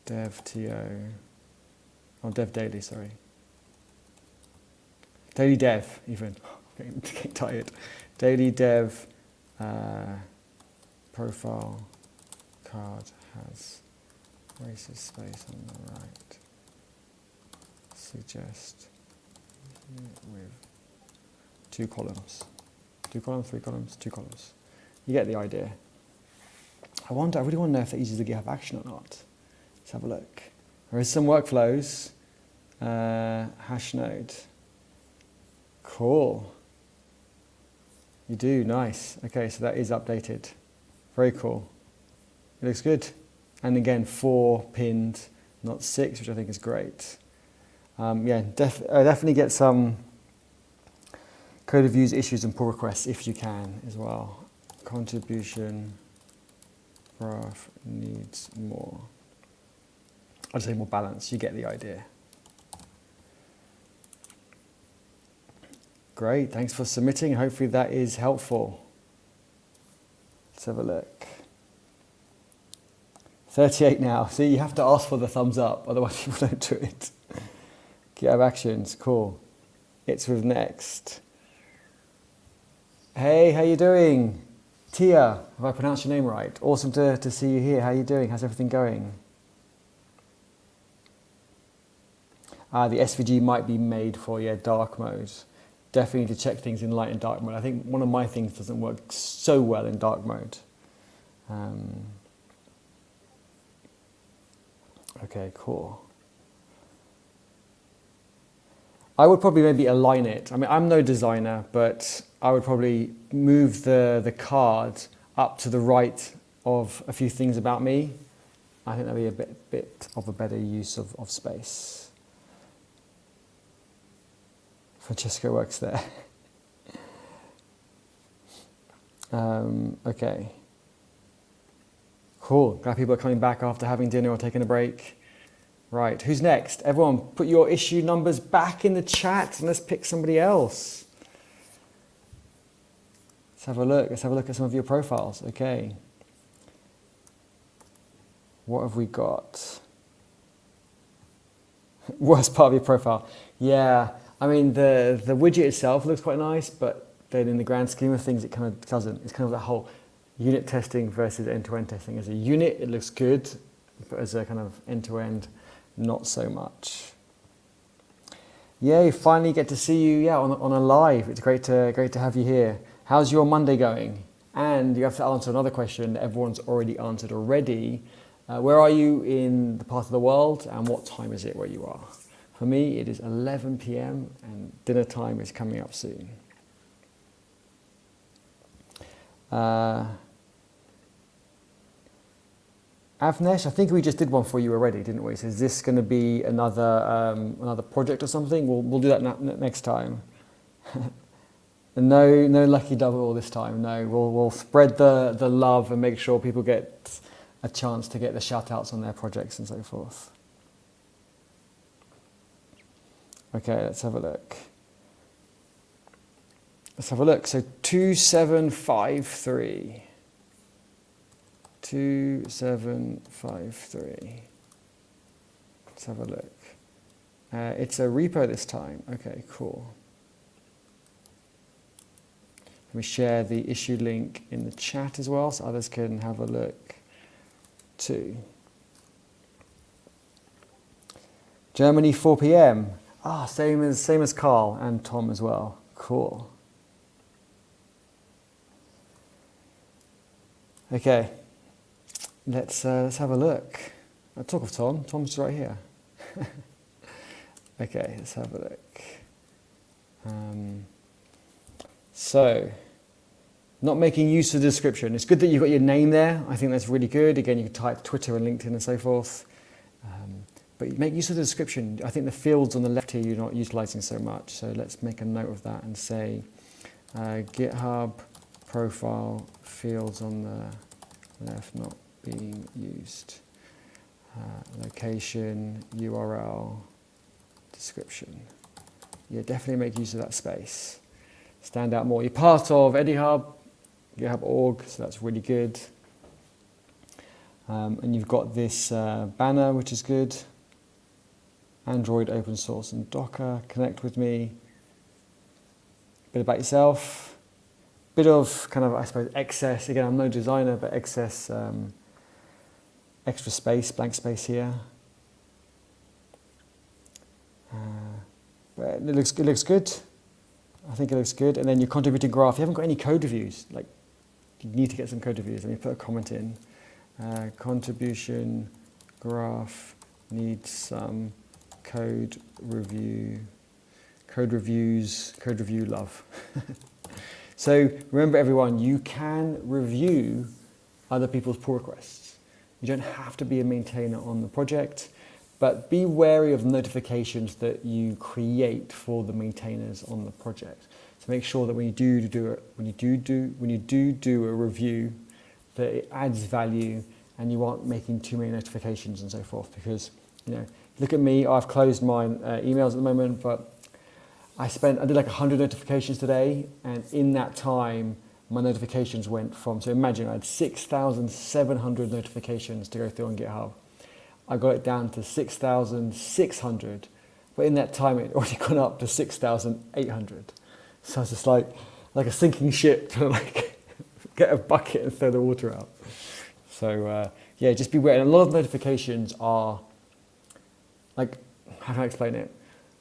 Dev daily, sorry. Daily dev, even. Getting tired. Daily dev profile card has racist space on the right. Suggest with 2 columns. 2 columns, 3 columns, 2 columns. You get the idea. I really want to know if that uses the GitHub action or not. Let's have a look. There is some workflows. Hash node. Cool. You do, nice. Okay, so that is updated. Very cool. It looks good. And again, 4 pinned, not 6, which I think is great. Yeah, definitely get some code reviews, issues, and pull requests if you can as well. Contribution graph needs more. I'd say more balance. You get the idea. Great, thanks for submitting. Hopefully that is helpful. Let's have a look. 38 now. See, you have to ask for the thumbs up, otherwise people don't do it. GitHub Actions, cool. It's with next. Hey, how you doing? Tia, have I pronounced your name right? Awesome to see you here. How you doing? How's everything going? The SVG might be made for, dark mode. Definitely need to check things in light and dark mode. I think one of my things doesn't work so well in dark mode. Okay, cool. I would probably maybe align it. I mean, I'm no designer, but I would probably move the card up to the right of a few things about me. I think that'd be a bit of a better use of space. Francesco works there. Okay. Cool. Glad people are coming back after having dinner or taking a break. Right, who's next? Everyone, put your issue numbers back in the chat and let's pick somebody else. Let's have a look. Let's have a look at some of your profiles. Okay. What have we got? Worst part of your profile. Yeah, I mean, the widget itself looks quite nice, but then in the grand scheme of things, it kind of doesn't. It's kind of the whole unit testing versus end-to-end testing. As a unit, it looks good, but as a kind of end-to-end, not so much. Yeah, you finally get to see you on a live. It's great to have you here. How's your Monday going? And you have to answer another question that everyone's already answered already. Where are you in the part of the world and what time is it where you are? For me, it is 11 p.m. and dinner time is coming up soon. Avnesh, I think we just did one for you already, didn't we? So is this going to be another project or something? We'll do that next time. No lucky double this time. No, we'll spread the love and make sure people get a chance to get the shout outs on their projects and so forth. Okay, let's have a look. So 2753. 2753. Let's have a look. It's a repo this time. Okay, cool. Let me share the issue link in the chat as well so others can have a look too. Germany, 4 p.m. Same as Carl and Tom as well. Cool. Okay. Let's have a look. Talk of Tom. Tom's right here. Okay, let's have a look. So, not making use of the description. It's good that you've got your name there. I think that's really good. Again, you can type Twitter and LinkedIn and so forth. But make use of the description. I think the fields on the left here you're not utilizing so much. So let's make a note of that and say GitHub profile fields on the left not being used. Location, URL, description. Yeah, definitely make use of that space. Stand out more. You're part of EdiHub, GitHub org, so that's really good. And you've got this banner, which is good. Android, open source, and Docker. Connect with me. Bit about yourself. Bit of kind of, I suppose, excess. Again, I'm no designer, but excess, extra space, blank space here. But it looks good. I think it looks good. And then your contributing graph. You haven't got any code reviews. Like, you need to get some code reviews. Let me put a comment in. Contribution graph needs some code review code reviews, code review love. So remember everyone, you can review other people's pull requests. You don't have to be a maintainer on the project, but be wary of notifications that you create for the maintainers on the project. So make sure that when you do a review, that it adds value and you aren't making too many notifications and so forth. Because look at me, I've closed my emails at the moment, but I did like 100 notifications today, and in that time, my notifications went from, so imagine I had 6,700 notifications to go through on GitHub. I got it down to 6,600, but in that time it already gone up to 6,800. So it's just like a sinking ship to like get a bucket and throw the water out. So yeah, just be aware. And a lot of notifications are like, how can I explain it?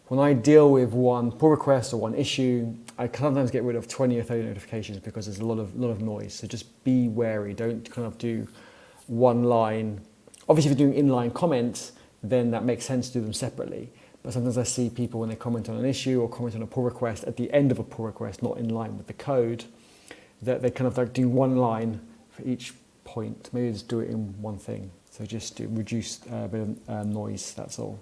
When I deal with one pull request or one issue, I sometimes get rid of 20 or 30 notifications because there's a lot of noise. So just be wary. Don't kind of do one line. Obviously, if you're doing inline comments, then that makes sense to do them separately. But sometimes I see people when they comment on an issue or comment on a pull request at the end of a pull request, not in line with the code, that they kind of like do one line for each point. Maybe just do it in one thing. So just to reduce a bit of noise, that's all.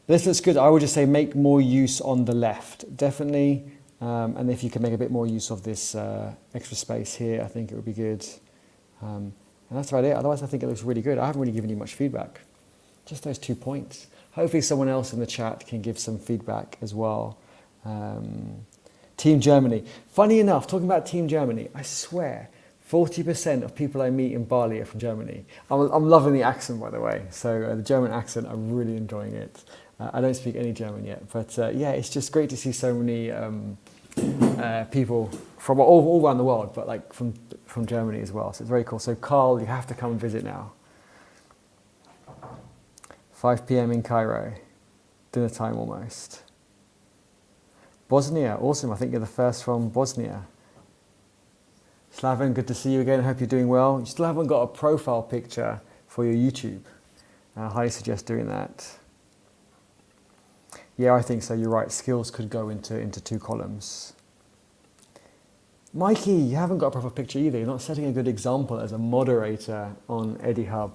This looks good. I would just say make more use on the left, definitely. And if you can make a bit more use of this extra space here, I think it would be good. And that's about it. Otherwise, I think it looks really good. I haven't really given you much feedback. Just those 2 points. Hopefully someone else in the chat can give some feedback as well. Team Germany. Funny enough, talking about Team Germany, I swear, 40% of people I meet in Bali are from Germany. I'm loving the accent, by the way. So the German accent, I'm really enjoying it. I don't speak any German yet, but yeah, it's just great to see so many people from all around the world, but like from Germany as well. So it's very cool. So Carl, you have to come and visit now. 5 p.m. in Cairo, dinner time almost. Bosnia, awesome. I think you're the first from Bosnia. Slaven, good to see you again. I hope you're doing well. You still haven't got a profile picture for your YouTube. I highly suggest doing that. Yeah, I think so. You're right. Skills could go into 2 columns. Mikey, you haven't got a proper picture either. You're not setting a good example as a moderator on EdiHub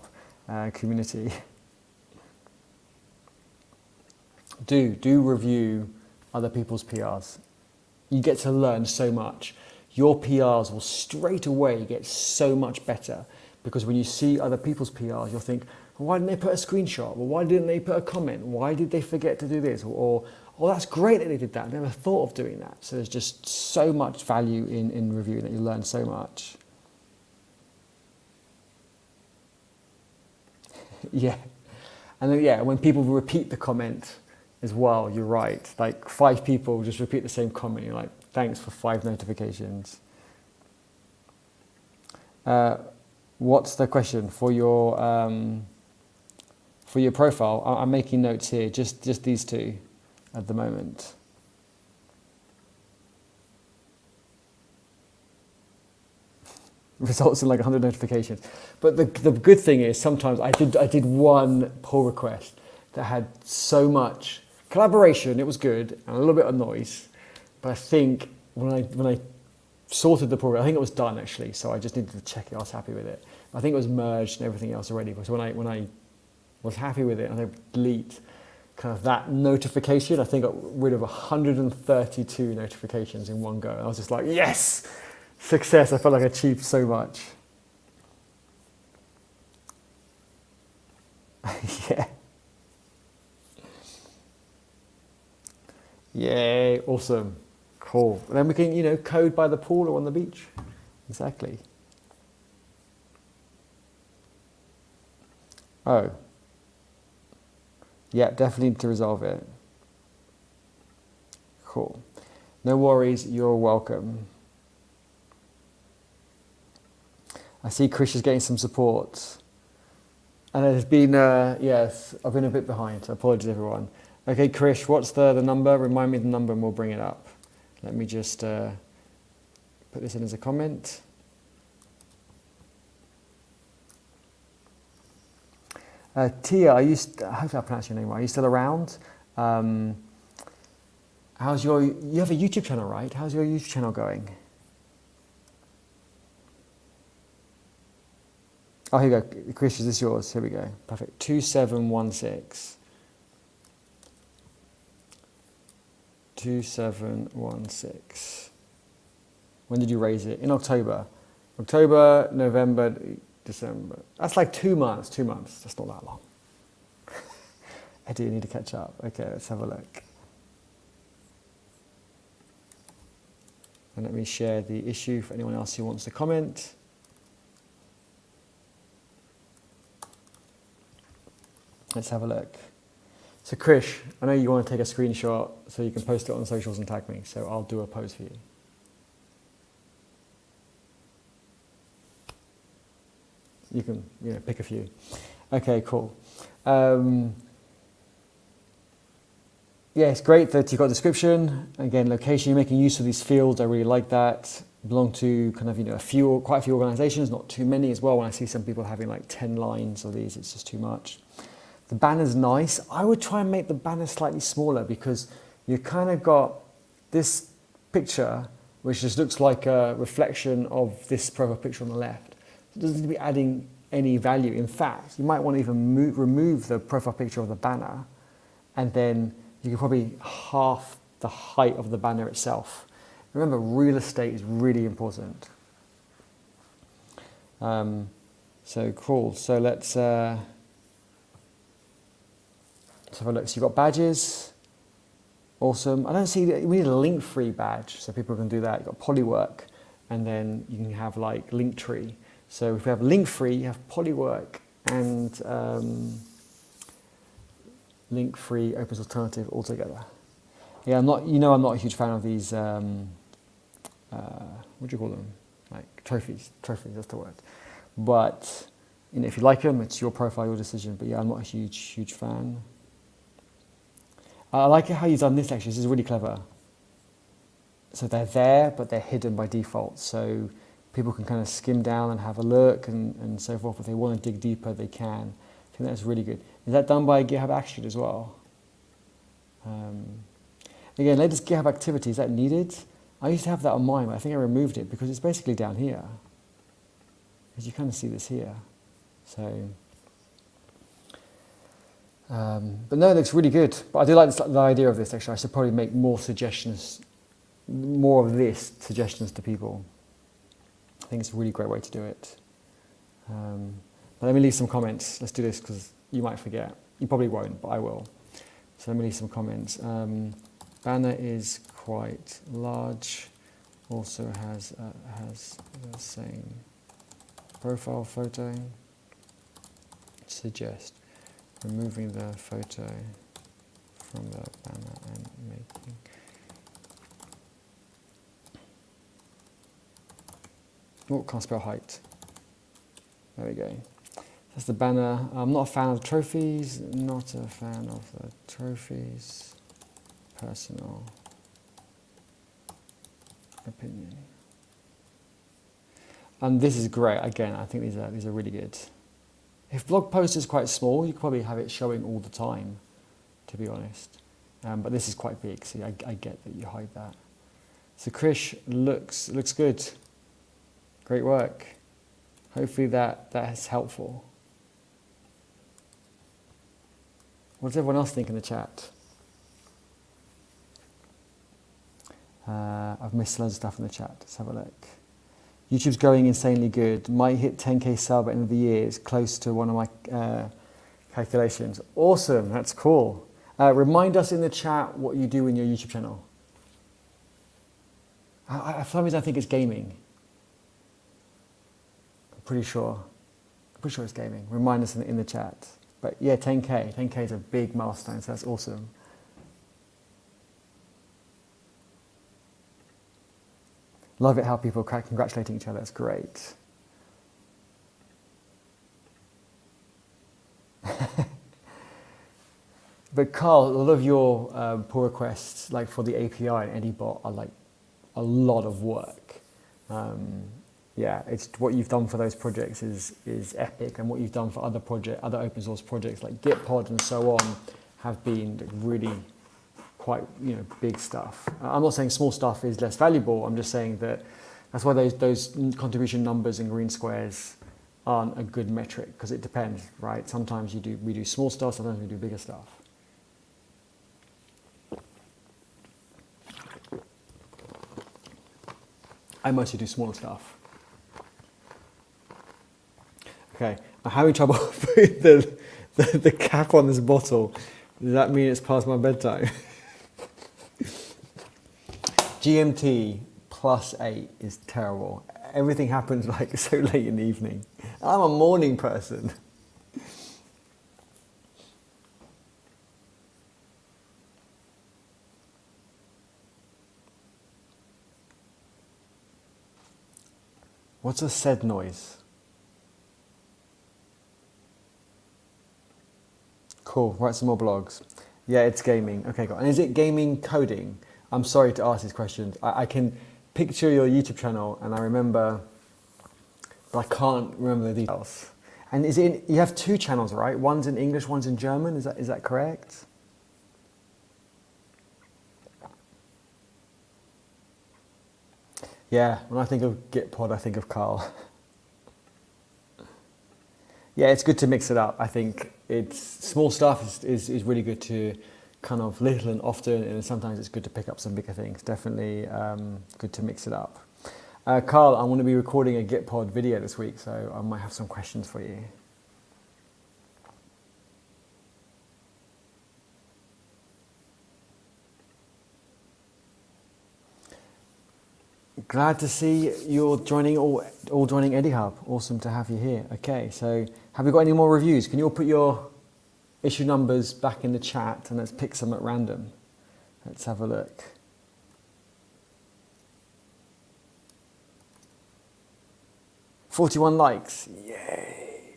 community. Do review other people's PRs. You get to learn so much. Your PRs will straight away get so much better because when you see other people's PRs, you'll think, well, why didn't they put a screenshot? Well, why didn't they put a comment? Why did they forget to do this? Or oh, that's great that they did that. I never thought of doing that. So there's just so much value in reviewing that you learn so much. Yeah. And then, yeah, when people repeat the comment as well, you're right. Like 5 people just repeat the same comment. You're like, thanks for 5 notifications. What's the question for your profile? I'm making notes here. Just these 2 at the moment. Results in like 100 notifications. But the good thing is sometimes I did one pull request that had so much collaboration. It was good and a little bit of noise. But I think when I sorted the pull request, I think it was done actually. So I just needed to check it. I was happy with it. I think it was merged and everything else already. Because when I was happy with it, and I delete kind of that notification, I think I got rid of 132 notifications in one go. And I was just like, yes, success. I felt like I achieved so much. Yeah. Yay, awesome. Cool. And then we can, code by the pool or on the beach. Exactly. Oh. Yeah, definitely need to resolve it. Cool. No worries, you're welcome. I see Chris is getting some support. And there's been, yes, I've been a bit behind, so apologies everyone. Okay, Chris, what's the number? Remind me the number and we'll bring it up. Let me just put this in as a comment. Tia, hopefully I pronounced your name right. Are you still around? You have a YouTube channel, right? How's your YouTube channel going? Oh, here you go. Chris, is this yours? Here we go. Perfect. 2716. 2716. When did you raise it? In October. October, November, December. That's like 2 months. 2 months. That's not that long. I do need to catch up. Okay, let's have a look. And let me share the issue for anyone else who wants to comment. Let's have a look. So Krish, I know you want to take a screenshot so you can post it on socials and tag me, so I'll do a post for you. You can, pick a few. Okay, cool. Yeah, it's great that you've got a description. Again, location, you're making use of these fields. I really like that. Belong to kind of, quite a few organizations, not too many as well. When I see some people having like 10 lines of these, it's just too much. The banner's nice. I would try and make the banner slightly smaller because you kind of got this picture, which just looks like a reflection of this profile picture on the left. It doesn't need to be adding any value. In fact, you might want to even remove the profile picture of the banner, and then you can probably half the height of the banner itself. Remember, real estate is really important. So cool. So let's have a look. So you've got badges. Awesome. I don't see, we need a link free badge so people can do that. You've got Polywork, and then you can have like Linktree. So if we have link free, you have Polywork and link free open source alternative altogether. Yeah, I'm not a huge fan of these, what do you call them? Like trophies, that's the word. But if you like them, it's your profile, your decision. But yeah, I'm not a huge fan. I like how you've done this actually. This is really clever. So they're there, but they're hidden by default. So people can kind of skim down and have a look and so forth. If they want to dig deeper, they can. I think that's really good. Is that done by GitHub Action as well? Again, latest GitHub activity, is that needed? I used to have that on mine, but I think I removed it because it's basically down here. As you kind of see this here. So, but no, it looks really good. But I do like the idea of this actually. I should probably make more suggestions, more of this suggestions to people. I think it's a really great way to do it. But let me leave some comments. Let's do this because you might forget. You probably won't, but I will. So let me leave some comments. Banner is quite large. Also has the same profile photo. Suggest removing the photo from the banner and making. Oh, can't spell height. There we go. That's the banner. I'm not a fan of the trophies. Not a fan of the trophies. Personal opinion. And this is great. Again, I think these are really good. If blog post is quite small, you could probably have it showing all the time, to be honest. But this is quite big, so I get that you hide that. So Krish looks good. Great work. Hopefully that is helpful. What does everyone else think in the chat? I've missed loads of stuff in the chat. Let's have a look. YouTube's going insanely good. Might hit 10k sub at the end of the year. It's close to one of my calculations. Awesome, that's cool. Remind us in the chat what you do in your YouTube channel. For some reason I think it's gaming. I'm pretty sure it's gaming. Remind us in the chat. But yeah, 10k. 10k is a big milestone, so that's awesome. Love it how people are congratulating each other. It's great. But Carl, a lot of your pull requests, like for the API and AnyBot, are like a lot of work. Yeah, it's what you've done for those projects is epic, and what you've done for other open source projects like Gitpod and so on have been really quite big stuff. I'm not saying small stuff is less valuable. I'm just saying that's why those contribution numbers and green squares aren't a good metric, because it depends, right? Sometimes we do small stuff, sometimes we do bigger stuff. I mostly do smaller stuff. Okay, I'm having trouble putting the cap on this bottle. Does that mean it's past my bedtime? GMT +8 is terrible. Everything happens like so late in the evening. I'm a morning person. What's a said noise? Cool, write some more blogs. Yeah, it's gaming. Okay, cool. And is it gaming coding? I'm sorry to ask these questions. I can picture your YouTube channel and I remember, but I can't remember the details. And you have two channels, right? One's in English, one's in German. Is that correct? Yeah, when I think of Gitpod, I think of Carl. Yeah, it's good to mix it up. I think small stuff is really good to kind of little and often, and sometimes it's good to pick up some bigger things. Definitely good to mix it up. Carl, I'm going to be recording a Gitpod video this week, so I might have some questions for you. Glad to see you're joining all joining EdiHub. Awesome to have you here. Okay, so have we got any more reviews? Can you all put your issue numbers back in the chat and let's pick some at random? Let's have a look. "41 likes. Yay.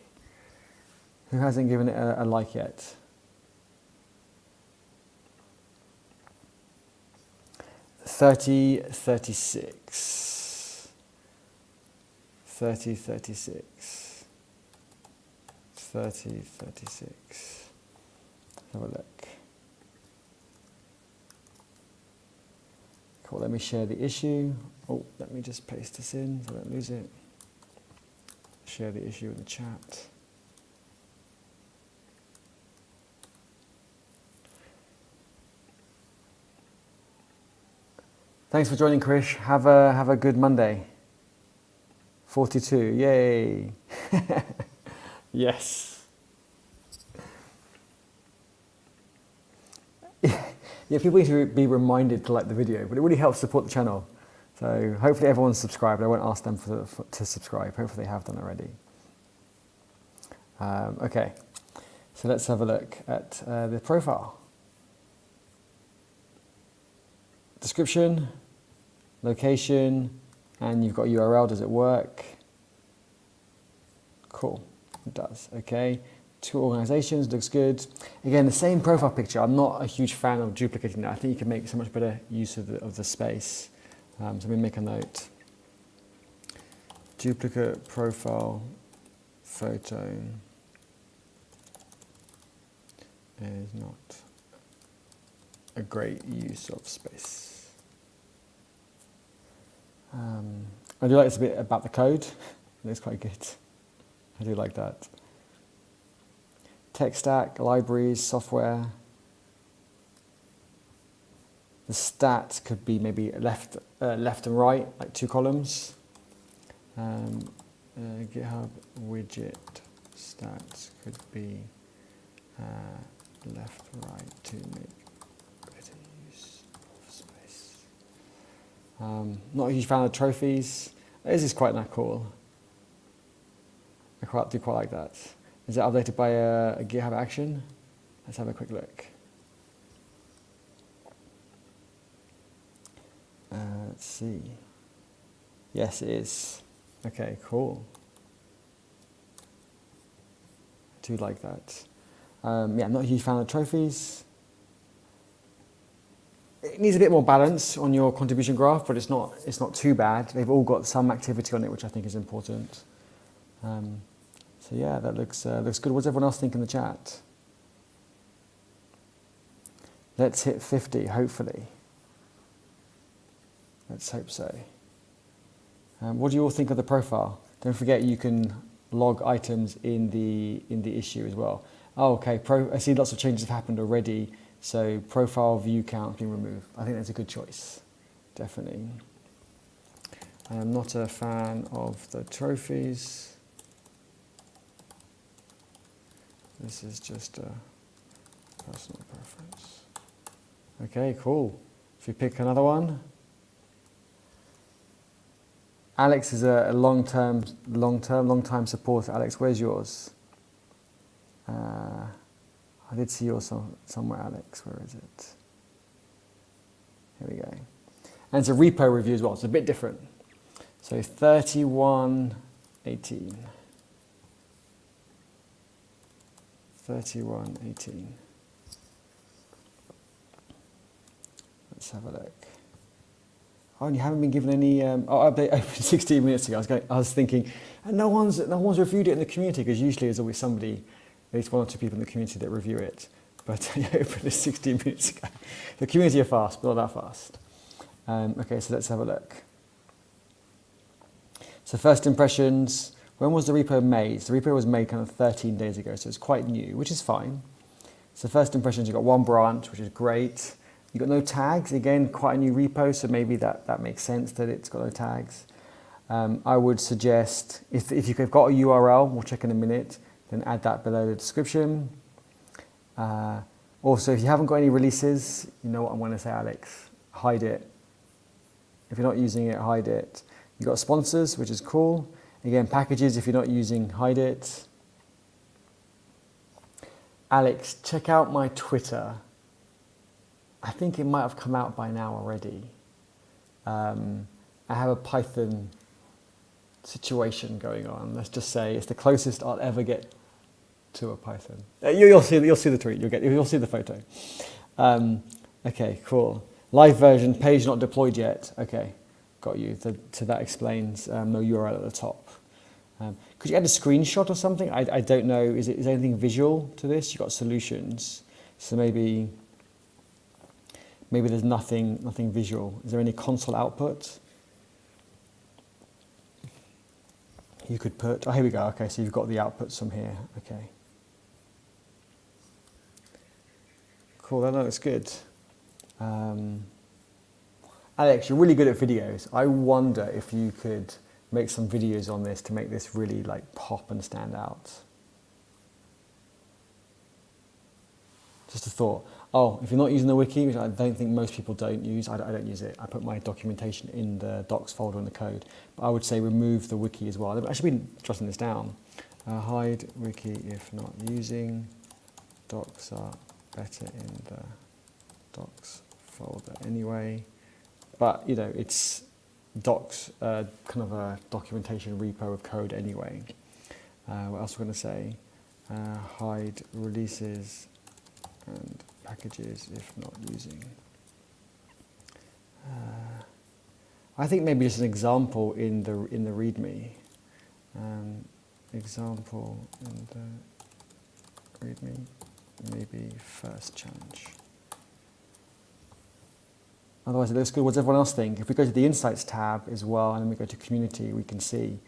Who hasn't given it a like yet? 30, 36. 30, 36. 30, 36. Let's have a look. Cool, let me share the issue. Oh, let me just paste this in so I don't lose it. Share the issue in the chat. Thanks for joining, Krish. Have a good Monday. 42, yay. Yes. Yeah, people need to be reminded to like the video, but it really helps support the channel. So hopefully everyone's subscribed. I won't ask them to subscribe. Hopefully they have done already. Okay, so let's have a look at the profile. Description, location, and you've got a URL. Does it work? Cool, it does. Okay, 2 organizations, looks good. Again, the same profile picture. I'm not a huge fan of duplicating that. I think you can make so much better use of the space. So let me make a note. Duplicate profile photo is not a great use of space. I do like this bit about the code. It looks quite good. I do like that. Tech stack, libraries, software. The stats could be maybe left and right, like 2 columns. GitHub widget stats could be left, right to make better use of space. Not a huge fan of trophies. This is quite cool. I do quite like that. Is it updated by a GitHub action? Let's have a quick look. Let's see. Yes, it is. Okay, cool. I do like that. Yeah, I'm not a huge fan of trophies. It needs a bit more balance on your contribution graph, but it's not too bad. They've all got some activity on it, which I think is important. So yeah, that looks good. What does everyone else think in the chat? Let's hit 50, hopefully. Let's hope so. What do you all think of the profile? Don't forget you can log items in the issue as well. Oh, okay. I see lots of changes have happened already. So profile view count can remove. I think that's a good choice. Definitely. I am not a fan of the trophies. This is just a personal preference. Okay, cool. Should we pick another one? Alex is a long-time supporter. Alex, where's yours? I did see yours somewhere, Alex. Where is it? Here we go. And it's a repo review as well. It's a bit different. So 3118. 3118. Let's have a look. Oh, and you haven't been given any. Update opened 16 minutes ago. I was thinking, and no one's reviewed it in the community, because usually there's always somebody, at least one or two people in the community that review it. But I opened it 16 minutes ago. The community are fast, but not that fast. Okay, so let's have a look. So first impressions. When was the repo made? So the repo was made kind of 13 days ago, so it's quite new, which is fine. So first impressions, you've got one branch, which is great. You've got no tags, again, quite a new repo, so maybe that makes sense that it's got no tags. I would suggest, if you've got a URL, we'll check in a minute, then add that below the description. Also, if you haven't got any releases, you know what I'm going to say, Alex, hide it. If you're not using it, hide it. You've got sponsors, which is cool. Again, packages, if you're not using, hide it. Alex, check out my Twitter. I think it might have come out by now already. I have a Python situation going on. Let's just say it's the closest I'll ever get to a Python. You'll see the tweet. You'll see the photo. Okay, cool. Live version, page not deployed yet. Okay, got you. So that explains no URL at the top. Could you add a screenshot or something? I don't know. Is there anything visual to this? You've got solutions, so maybe there's nothing visual. Is there any console output? You could put, oh, here we go. Okay, so you've got the outputs from here. Okay. Cool, that looks good. Alex, you're really good at videos. I wonder if you could make some videos on this to make this really like pop and stand out. Just a thought. Oh, if you're not using the wiki, which I don't think most people don't use, I don't use it. I put my documentation in the docs folder in the code. But I would say remove the wiki as well. I should be jotting this down. Hide wiki if not using. Docs are better in the docs folder anyway. But, you know, it's docs, kind of a documentation repo of code anyway. What else we're going to say? Hide releases and packages if not using. I think maybe just an example in the README. Example in the README, maybe first challenge. Otherwise it looks good. What does everyone else think? If we go to the Insights tab as well, and then we go to Community, we can see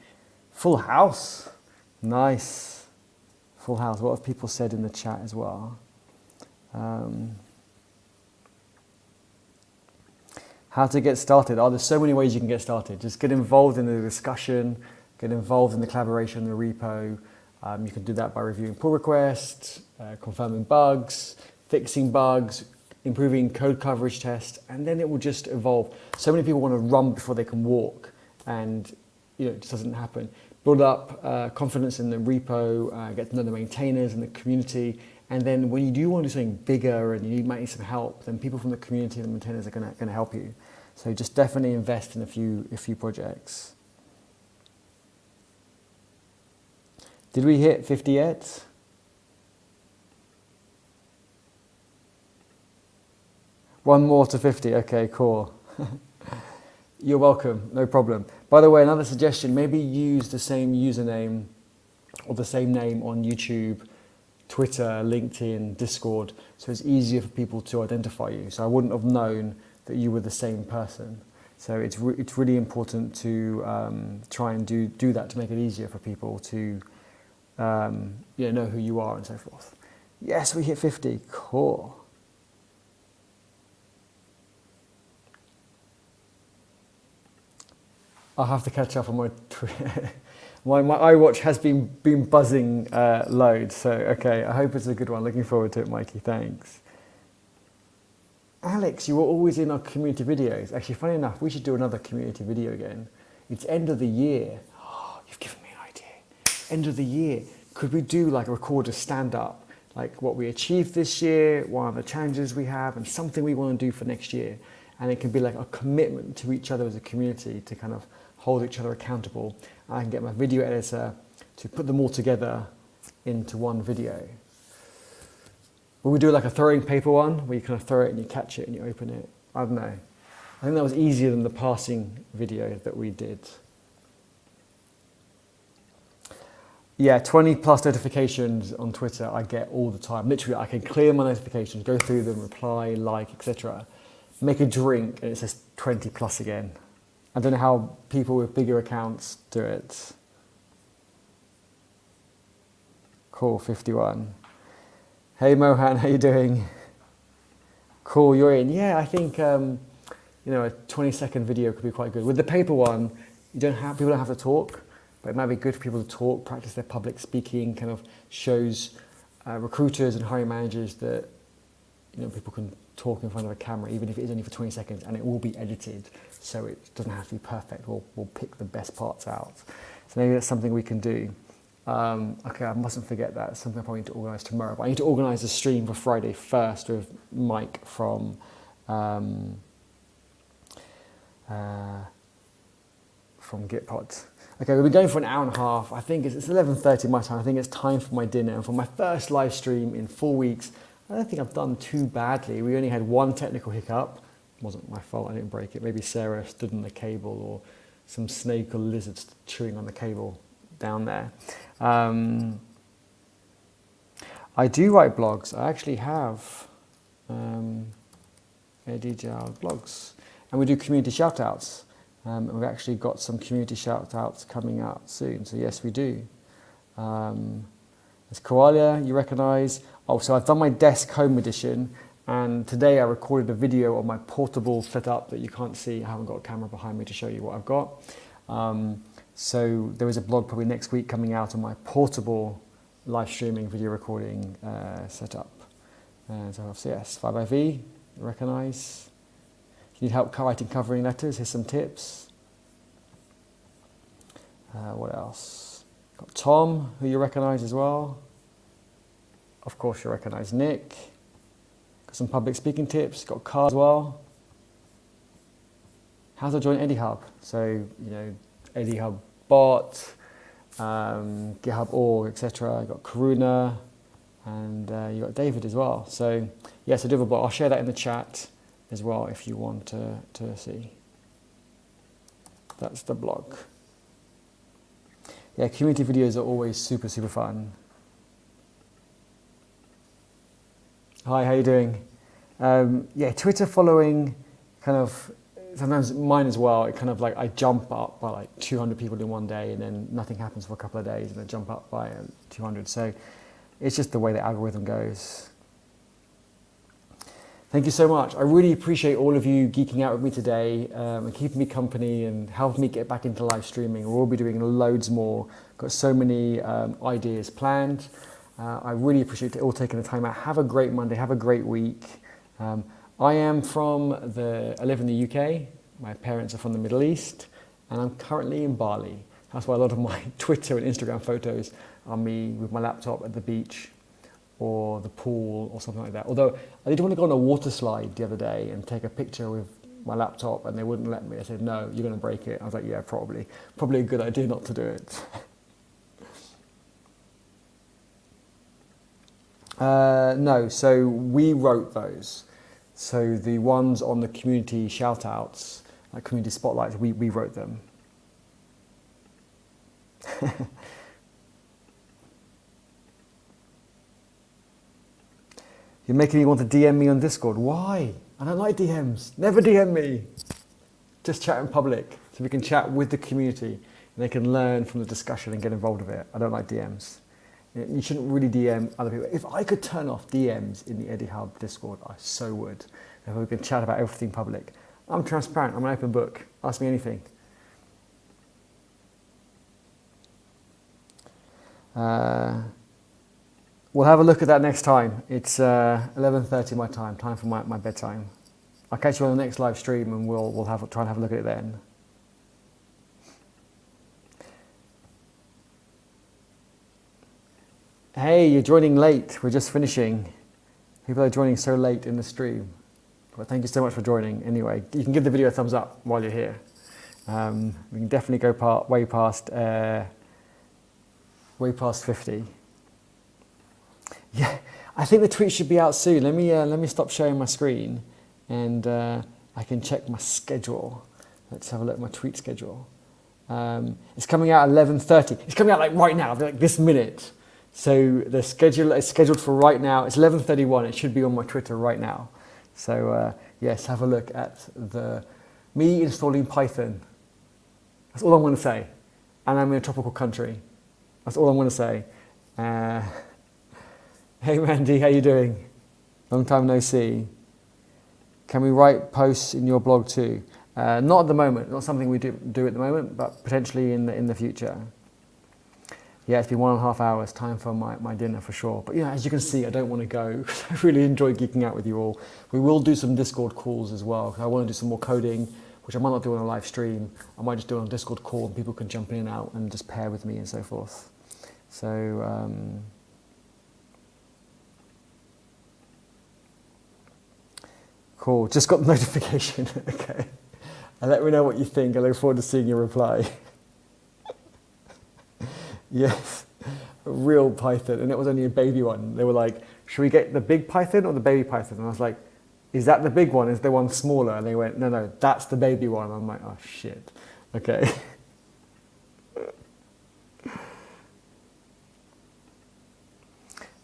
full house. Nice. Full house. What have people said in the chat as well? How to get started? Oh, there's so many ways you can get started. Just get involved in the discussion, get involved in the collaboration, the repo. You can do that by reviewing pull requests, confirming bugs, fixing bugs, improving code coverage tests, and then it will just evolve. So many people want to run before they can walk, and it just doesn't happen. Build up confidence in the repo, get to know the maintainers and the community, and then when you do want to do something bigger and you might need some help, then people from the community and the maintainers are going to help you. So just definitely invest in a few projects. Did we hit 50 yet? One more to 50. Okay, cool. You're welcome. No problem. By the way, another suggestion: maybe use the same username or the same name on YouTube Twitter, LinkedIn, Discord, so it's easier for people to identify you. So I wouldn't have known that you were the same person. So it's really important to try and do that to make it easier for people to know who you are and so forth. Yes, we hit 50. Cool. I'll have to catch up on my my iWatch has been buzzing loads. So okay, I hope it's a good one. Looking forward to it, Mikey. Thanks. Alex, you were always in our community videos. Actually, funny enough, we should do another community video again. It's end of the year. Oh, you've given me an idea. End of the year. Could we do like record a stand-up, like what we achieved this year, one of the challenges we have, and something we want to do for next year? And it can be like a commitment to each other as a community to kind of hold each other accountable. I can get my video editor to put them all together into one video. Will we do like a throwing paper one, where you kind of throw it and you catch it and you open it? I don't know. I think that was easier than the passing video that we did. Yeah, 20 plus notifications on Twitter I get all the time. Literally, I can clear my notifications, go through them, reply, like, etc. Make a drink and it says 20 plus again. I don't know how people with bigger accounts do it. Cool, 51. Hey Mohan, how you doing? Cool, you're in. Yeah, I think a 20-second video could be quite good. With the paper one, people don't have to talk, but it might be good for people to talk, practice their public speaking. Kind of shows recruiters and hiring managers that people can talk in front of a camera, even if it is only for 20 seconds, and it will be edited, so it doesn't have to be perfect. We'll pick the best parts out. So maybe that's something we can do. Okay, I mustn't forget that. It's something I probably need to organise tomorrow. But I need to organise a stream for Friday first with Mike from GitPod. Okay, we've been going for an hour and a half. I think it's 11:30 my time. I think it's time for my dinner. And for my first live stream in 4 weeks, I don't think I've done too badly. We only had one technical hiccup. It wasn't my fault, I didn't break it. Maybe Sarah stood on the cable, or some snake or lizard chewing on the cable down there. I do write blogs. I actually have Eddie Jowd blogs. And we do community shoutouts. And we've actually got some community shoutouts coming out soon. So yes, we do. There's Koalia, you recognise. Oh, so I've done my desk home edition, and today I recorded a video on my portable setup that you can't see. I haven't got a camera behind me to show you what I've got. So there is a blog probably next week coming out on my portable live streaming video recording setup. So yes, 5IV, you recognise. If you need help writing covering letters, here's some tips. What else? Got Tom, who you recognise as well. Of course, you recognise Nick. Got some public speaking tips. Got Carl as well. How to join EddieHub. So, EddieHub bot, GitHub org, etc. Got Karuna, and you got David as well. So, yes, I do have a blog. I'll share that in the chat as well if you want to see. That's the blog. Yeah, community videos are always super, super fun. Hi, how you doing? Yeah, Twitter following, kind of, sometimes mine as well, it kind of like, I jump up by like 200 people in one day, and then nothing happens for a couple of days, and I jump up by 200. So it's just the way the algorithm goes. Thank you so much. I really appreciate all of you geeking out with me today and keeping me company and helping me get back into live streaming. We'll be doing loads more. Got so many ideas planned. I really appreciate it all taking the time out. Have a great Monday. Have a great week. I am I live in the UK. My parents are from the Middle East, and I'm currently in Bali. That's why a lot of my Twitter and Instagram photos are me with my laptop at the beach or the pool or something like that. Although I did want to go on a water slide the other day and take a picture with my laptop, and they wouldn't let me. They said, no, you're going to break it. I was like, yeah, probably a good idea not to do it. No, so we wrote those. So the ones on the community shoutouts, like community spotlights, we wrote them. You're making me want to DM me on Discord. Why? I don't like DMs. Never DM me. Just chat in public so we can chat with the community and they can learn from the discussion and get involved with it. I don't like DMs. You shouldn't really DM other people. If I could turn off DMs in the Eddie Hub Discord, I so would. If we can chat about everything public. I'm transparent. I'm an open book. Ask me anything. We'll have a look at that next time. It's 11:30 my time for my bedtime. I'll catch you on the next live stream and we'll try and have a look at it then. Hey, you're joining late. We're just finishing. People are joining so late in the stream. But thank you so much for joining. Anyway, you can give the video a thumbs up while you're here. We can definitely go way past 50. Yeah, I think the tweet should be out soon. Let me stop sharing my screen, and I can check my schedule. Let's have a look at my tweet schedule. It's coming out at 11:30. It's coming out like right now, like this minute. So the schedule is scheduled for right now. It's 11:31. It should be on my Twitter right now. So yes, have a look at me installing Python. That's all I'm going to say. And I'm in a tropical country. That's all I'm going to say. Hey Mandy, how you doing? Long time no see. Can we write posts in your blog too? Not at the moment. Not something we do at the moment, but potentially in the future. Yeah, it's been 1.5 hours. Time for my dinner for sure. But yeah, as you can see, I don't want to go. I really enjoy geeking out with you all. We will do some Discord calls as well. I want to do some more coding, which I might not do on a live stream. I might just do it on a Discord call and people can jump in and out and just pair with me and so forth. So, cool. Just got the notification. Okay. And let me know what you think. I look forward to seeing your reply. Yes, a real Python, and it was only a baby one. They were like, should we get the big Python or the baby Python? And I was like, is that the big one? Is the one smaller? And they went, no, that's the baby one. And I'm like, oh shit, okay.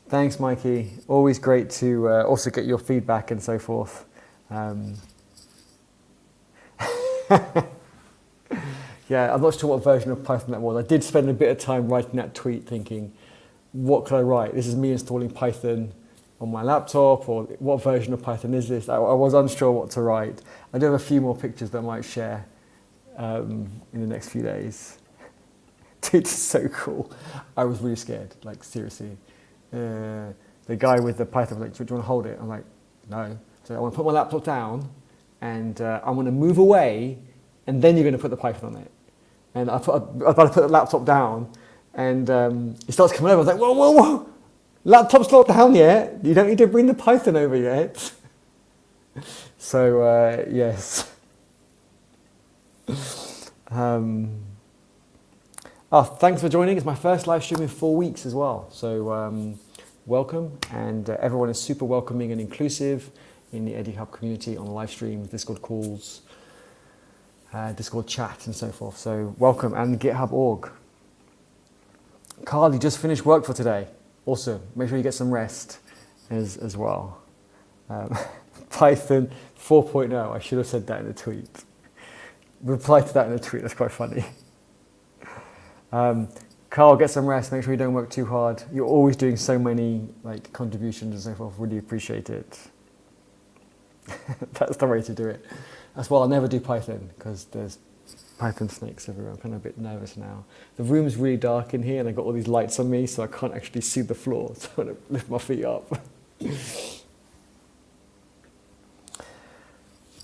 Thanks, Mikey. Always great to also get your feedback and so forth. Yeah, I'm not sure what version of Python that was. I did spend a bit of time writing that tweet thinking, what could I write? This is me installing Python on my laptop, or what version of Python is this? I was unsure what to write. I do have a few more pictures that I might share in the next few days. Dude, it's so cool. I was really scared, like seriously. The guy with the Python was like, do you want to hold it? I'm like, no. So I want to put my laptop down and I'm going to move away and then you're going to put the Python on it. And I was about to put the laptop down and it starts coming over. I was like, whoa. Laptop's not down yet. You don't need to bring the Python over yet. So, yes. Thanks for joining. It's my first live stream in 4 weeks as well. So welcome. And everyone is super welcoming and inclusive in the Eddie Hub community on live stream, Discord calls, Discord chat and so forth. So welcome, and GitHub org. Carl, you just finished work for today. Awesome. Make sure you get some rest as well. Python 4.0. I should have said that in a tweet. Reply to that in a tweet. That's quite funny. Carl, get some rest. Make sure you don't work too hard. You're always doing so many contributions and so forth. Really appreciate it. That's the way to do it. That's why I'll never do Python, because there's Python snakes everywhere. I'm kind of a bit nervous now. The room's really dark in here and I've got all these lights on me, so I can't actually see the floor. So I'm going to lift my feet up.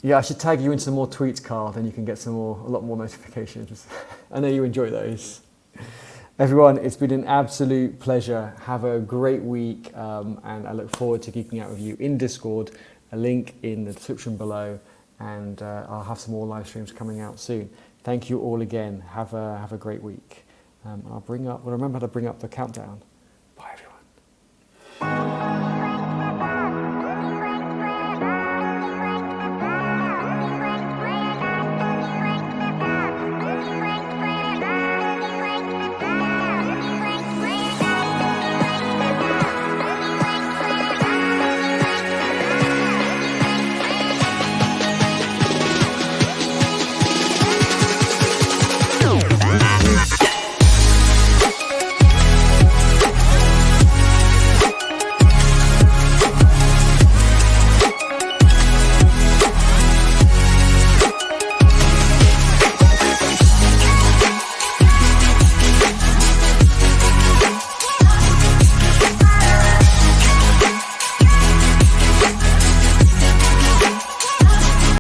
Yeah, I should tag you in some more tweets, Carl, then you can get a lot more notifications. I know you enjoy those. Everyone, it's been an absolute pleasure. Have a great week, and I look forward to geeking out with you in Discord. A link in the description below, and I'll have some more live streams coming out soon. Thank you all again. Have a great week. We'll remember how to bring up the countdown.